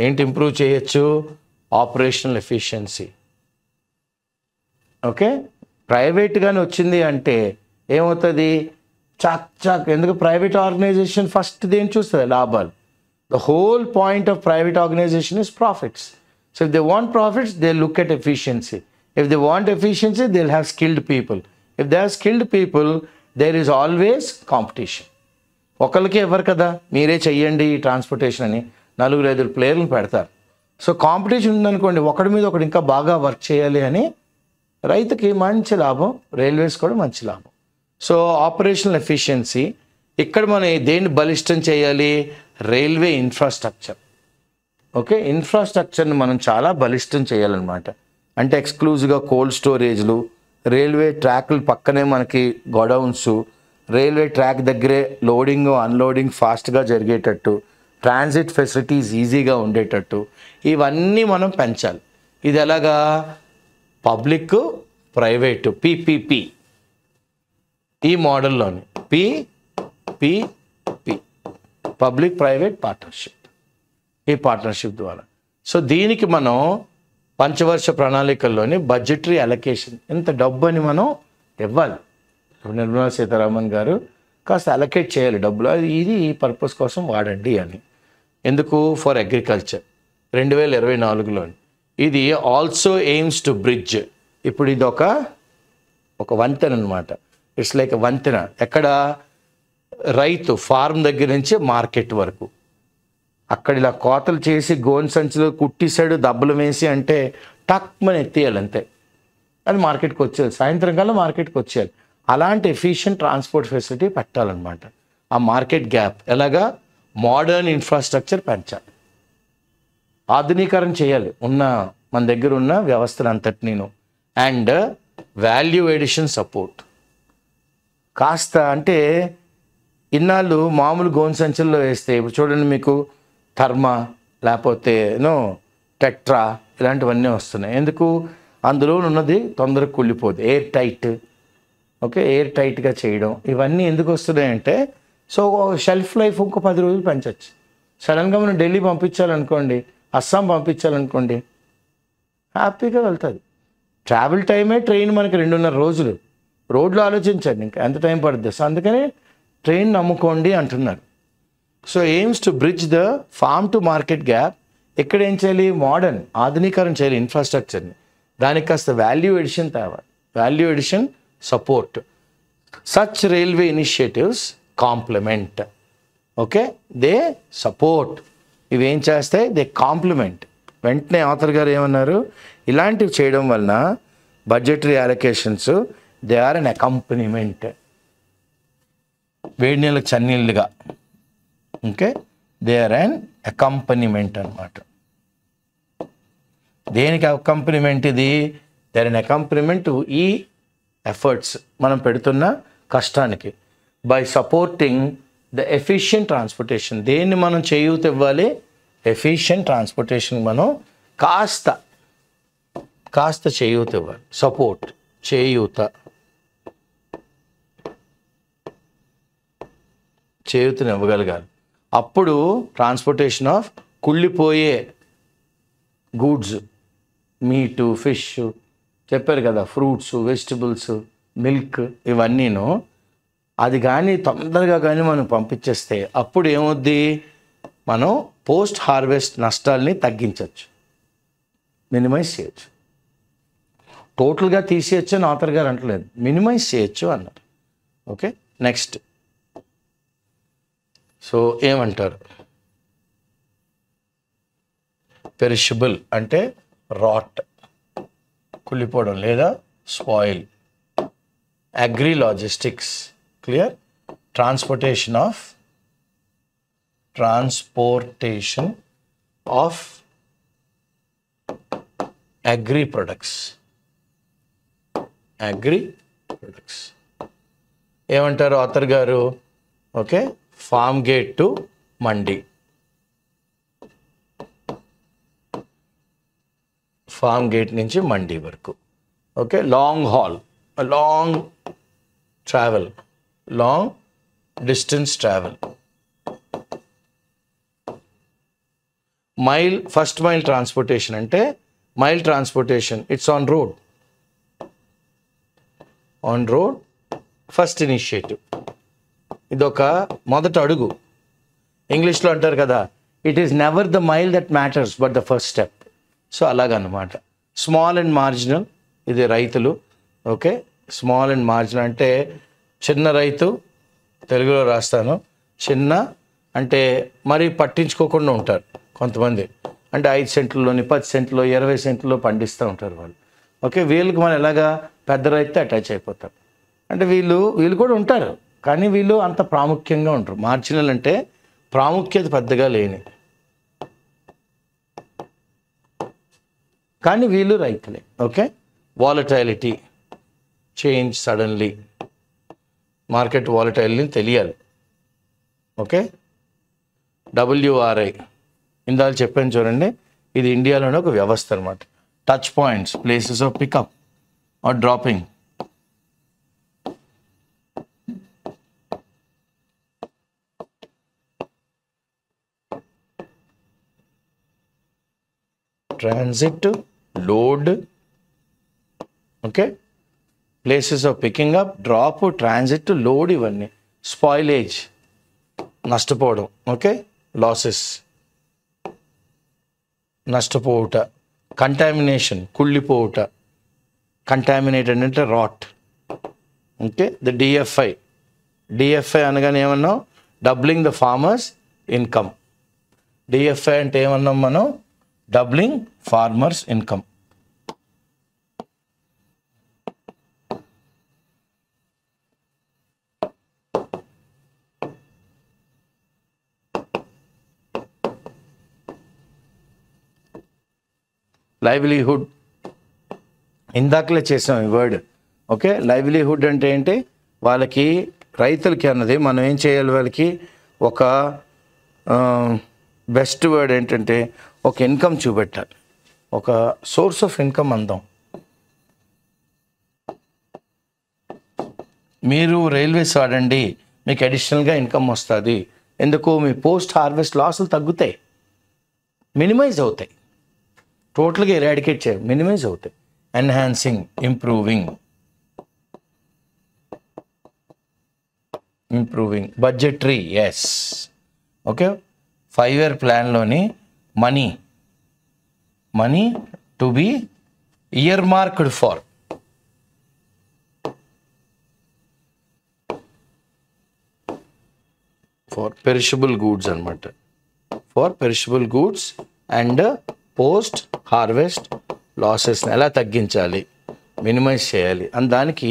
ఏంటి ఇంప్రూవ్ చేయొచ్చు? Operational efficiency. ఓకే, ప్రైవేట్గానే వచ్చింది అంటే ఏమవుతుంది? చాక్. ఎందుకు? ప్రైవేట్ ఆర్గనైజేషన్ ఫస్ట్ దేని చూస్తుంది? లాభాలు. The whole point of private organization is profits. So if they want profits they look at efficiency. If they want efficiency they will have skilled people. If they have skilled people there is always competition. ఒకరికి ఎవరు కదా మీరే చెయ్యండి ఈ transportation అని 4-5 ప్లేయర్లను పెడతారు. So competition ఉందనుకోండి, ఒకడి మీద ఒకటి ఇంకా బాగా వర్క్ చేయాలి అని రైతుకి మంచి లాభం, రైల్వేస్ కూడా మంచి లాభం. So operational efficiency. ఇక్కడ మనం దేన్ని బలిష్టం చేయాలి? Railway infrastructure. ఓకే, ఇన్ఫ్రాస్ట్రక్చర్ని మనం చాలా బలిష్టం చేయాలన్నమాట. అంటే ఎక్స్క్లూజివ్గా కోల్డ్ స్టోరేజ్లు, రైల్వే ట్రాక్లు పక్కనే మనకి గోడౌన్స్, రైల్వే ట్రాక్ దగ్గరే లోడింగ్ అన్లోడింగ్ ఫాస్ట్గా జరిగేటట్టు, ట్రాన్సిట్ ఫెసిలిటీస్ ఈజీగా ఉండేటట్టు ఇవన్నీ మనం పెంచాలి. ఇది ఎలాగా? పబ్లిక్ ప్రైవేటు PPP ఈ మోడల్లోని పిపి, పబ్లిక్ ప్రైవేట్ పార్ట్నర్షిప్. ఈ పార్ట్నర్షిప్ ద్వారా సో దీనికి మనం పంచవర్ష ప్రణాళికల్లోని బడ్జెటరీ అలొకేషన్ ఎంత డబ్బు అని మనం ఇవ్వాలి. నిర్మలా సీతారామన్ గారు కాస్త అలొకేట్ చేయాలి డబ్బులు, అది ఇది ఈ పర్పస్ కోసం వాడండి అని. ఎందుకు? ఫర్ అగ్రికల్చర్ 2024లోని. ఇది ఆల్సో ఎయిమ్స్ టు బ్రిడ్జ్. ఇప్పుడు ఇది ఒక వంతెన అనమాట. ఇట్స్ లైక్ వంతెన. ఎక్కడ? రైతు ఫార్మ్ దగ్గర నుంచి మార్కెట్ వరకు. అక్కడ ఇలా కోతలు చేసి గోన్ సంచులు కుట్టిసాడు, దెబ్బలు వేసి అంటే టక్మని ఎత్తేయాలి అంతే, అది మార్కెట్కి వచ్చేది. సాయంత్రం కల్లా మార్కెట్కి వచ్చేయాలి. అలాంటి ఎఫిషియెంట్ ట్రాన్స్పోర్ట్ ఫెసిలిటీ పెట్టాలన్నమాట. ఆ మార్కెట్ గ్యాప్ ఎలాగా? మోడర్న్ ఇన్ఫ్రాస్ట్రక్చర్ పెంచాలి, ఆధునీకరణ చేయాలి మన దగ్గర ఉన్న వ్యవస్థను అంతటినీను. And value addition support. కాస్త అంటే ఇన్నాళ్ళు మామూలు గోన్ సంచుల్లో వేస్తే ఇప్పుడు చూడండి మీకు థర్మా లేకపోతే టెట్రా ఇలాంటివన్నీ వస్తున్నాయి. ఎందుకు? అందులో ఉన్నది తొందరగా కుళ్ళిపోదు, ఎయిర్ టైట్. ఓకే, ఎయిర్ టైట్గా చేయడం ఇవన్నీ ఎందుకు వస్తున్నాయంటే సో షెల్ఫ్ లైఫ్ ఇంకో 10 రోజులు పెంచవచ్చు. సడన్గా మనం ఢిల్లీ పంపించాలనుకోండి, అస్సాం పంపించాలనుకోండి, హ్యాపీగా వెళ్తుంది. ట్రావెల్ టైమే ట్రైన్ మనకి 2.5 రోజులు. రోడ్లో ఆలోచించండి ఇంకా ఎంత టైం పడుతుంది. సో అందుకని ట్రైన్ నమ్ముకోండి అంటున్నారు. So aims to bridge the farm to market gap. ఎక్కడ ఏం చేయాలి? మోడర్న్ ఆధునీకరణ చేయాలి ఇన్ఫ్రాస్ట్రక్చర్ని. దానికి కాస్త వాల్యూ ఎడిషన్ తేవాలి, value addition support. Such railway initiatives complement. Okay, they support. ఇవి ఏం చేస్తాయి? They complement. వెంటనే ఆథర్ గారు ఏమన్నారు? ఇలాంటివి చేయడం వలన బడ్జెటరీ అలొకేషన్స్ దే ఆర్ అన్ అకంపెనిమెంట్. వేడి నీళ్ళకి చన్నీళ్ళుగా. ఓకే, దే ఆర్ అన్ అకంపెనిమెంట్ అనమాట. దేనికి అకంపెనిమెంట్ ఇది? దే ఆర్ అన్ అకంపెనిమెంట్ ఈ ఎఫర్ట్స్, మనం పెడుతున్న కష్టానికి. By supporting the efficient transportation. దేన్ని మనం చేయూత ఇవ్వాలి? ఎఫిషియంట్ ట్రాన్స్పోర్టేషన్ మనం కాస్త చేయూత ఇవ్వాలి. సపోర్ట్, చేయూతని ఇవ్వగలగాలి. అప్పుడు ట్రాన్స్పోర్టేషన్ ఆఫ్ కుళ్ళిపోయే గూడ్స్, మీటు, ఫిష్ చెప్పారు కదా, ఫ్రూట్స్, వెజిటబుల్స్, మిల్క్ ఇవన్నీను, అది కానీ తొందరగా కానీ మనం పంపించేస్తే అప్పుడు ఏమవుద్ది? మనం పోస్ట్ హార్వెస్ట్ నష్టాలని తగ్గించవచ్చు, మినిమైజ్ చేయొచ్చు. టోటల్గా తీసేయచ్చు అని ఆథర్ గారు అంటలేదు, మినిమైజ్ చేయొచ్చు అన్నారు. Okay, next. సో ఏమంటారు? పెరిషబుల్ అంటే రాట్, కుళ్ళిపోవడం లేదా spoil. Agri logistics, clear. Transportation of agri products. ఏమంటారు ఆథర్ గారు? Okay, farm gate to mandi. Farm gate నుంచి మండి వరకు. Okay, long haul, long travel, long distance travel. First mile transportation అంటే mile transportation it's on road. First initiative. ఇదొక మొదటి అడుగు. ఇంగ్లీష్లో అంటారు కదా, it is never the mile that matters but the first step. So అలాగన్నమాట. Small and marginal, ఇది రైతులు. Okay, small and marginal అంటే చిన్న రైతు, తెలుగులో రాస్తాను, చిన్న అంటే మరి పట్టించుకోకుండా ఉంటారు కొంతమంది. అంటే 5 సెంట్లలోని 10 సెంట్లో 20 సెంట్లో పండిస్తూ ఉంటారు వాళ్ళు. ఓకే, వీళ్ళకి మనం ఎలాగా పెద్ద రైతు అటాచ్ అయిపోతారు. అంటే వీళ్ళు కూడా ఉంటారు, కానీ వీళ్ళు అంత ప్రాముఖ్యంగా ఉంటారు. మార్జినల్ అంటే ప్రాముఖ్యత పెద్దగా లేని, కానీ వీళ్ళు రైతులే. Okay, volatility, change suddenly, market volatility తెలియాలి. ఓకే, WRI ఇందాక చెప్పాను చూడండి, ఇది ఇండియాలోనే ఒక వ్యవస్థ అనమాట. Touch points, places of pickup or dropping. transit, load, okay, places of picking up, drop, transit, load, ఇవన్నీ spoilage, నష్టపోవడం, ఓకే, లాసెస్, నష్టపోవుట, కంటామినేషన్, కుళ్ళిపోవుట, కంటామినేటెడ్ అంటే రాట్, ఓకే. ద డిఎఫ్ఐ అనగానే ఏమన్నాం, doubling the farmers income. DFI అంటే ఏమన్నాం మనం, డబ్లింగ్ ఫార్మర్స్ ఇన్కమ్. లైవ్లీహుడ్ ఇందాకలే చేసాం ఈ వర్డ్, ఓకే. లైవ్లీహుడ్ అంటే ఏంటి, వాళ్ళకి రైతులకి అన్నది మనం ఏం చేయాలి, వాళ్ళకి ఒక బెస్ట్ వర్డ్ ఏంటంటే ఒక ఇన్కమ్ చూపెట్టాలి, ఒక సోర్స్ ఆఫ్ ఇన్కమ్ అందాం. మీరు రైల్వేస్ వాడండి, మీకు అడిషనల్గా ఇన్కమ్ వస్తుంది. ఎందుకు, మీ పోస్ట్ హార్వెస్ట్ లాసులు తగ్గుతాయి, మినిమైజ్ అవుతాయి, టోటల్గా ఎరాడికేట్ చేయాలి, మినిమైజ్ అవుతాయి. Enhancing, improving, budgetary, yes, okay. 5-year ప్లాన్లోని money to be earmarked for perishable goods అనమాట, for perishable goods and post harvest లాసెస్ని ఎలా తగ్గించాలి, మినిమైజ్ చేయాలి అని దానికి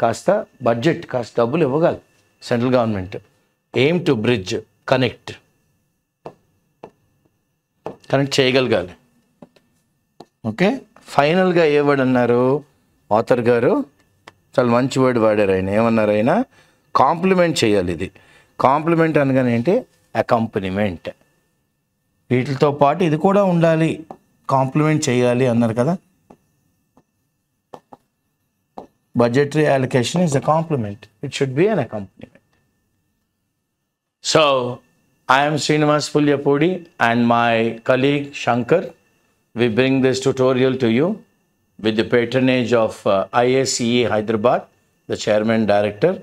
కాస్త బడ్జెట్, కాస్త డబ్బులు ఇవ్వగలరు central government. Aim to bridge, connect చేయగలగాలి, ఓకే. ఫైనల్గా ఏ వర్డ్ అన్నారు ఆథర్ గారు, చాలా మంచి వర్డ్ వాడారు ఆయన. ఏమన్నారు ఆయన, కాంప్లిమెంట్ చేయాలి. ఇది కాంప్లిమెంట్ అనగానే ఏంటి, అకంపనిమెంట్. వీటితో పాటు ఇది కూడా ఉండాలి, కాంప్లిమెంట్ చేయాలి అన్నారు కదా. Budgetary allocation is a complement. It should be an accompaniment. So, I am Srinivas Pulyapudi and my colleague Shankar. We bring this tutorial to you with the patronage of IACE Hyderabad, the chairman director,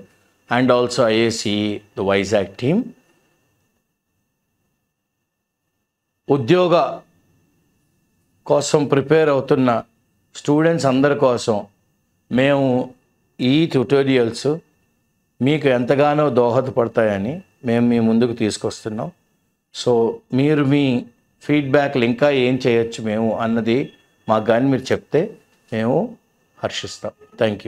and also IACE, the Vizag team. ఉద్యోగ కోసం prepare అవుతున్న students అందరి కోసం మేము ఈ tutorials మీకు ఎంతగానో దోహదపడతాయని మేము మీ ముందుకు తీసుకొస్తున్నాం. సో మీరు మీ ఫీడ్బ్యాక్లు ఇంకా ఏం చేయొచ్చు మేము అన్నది మాకు కానీ మీరు చెప్తే మేము హర్షిస్తాం. Thank you.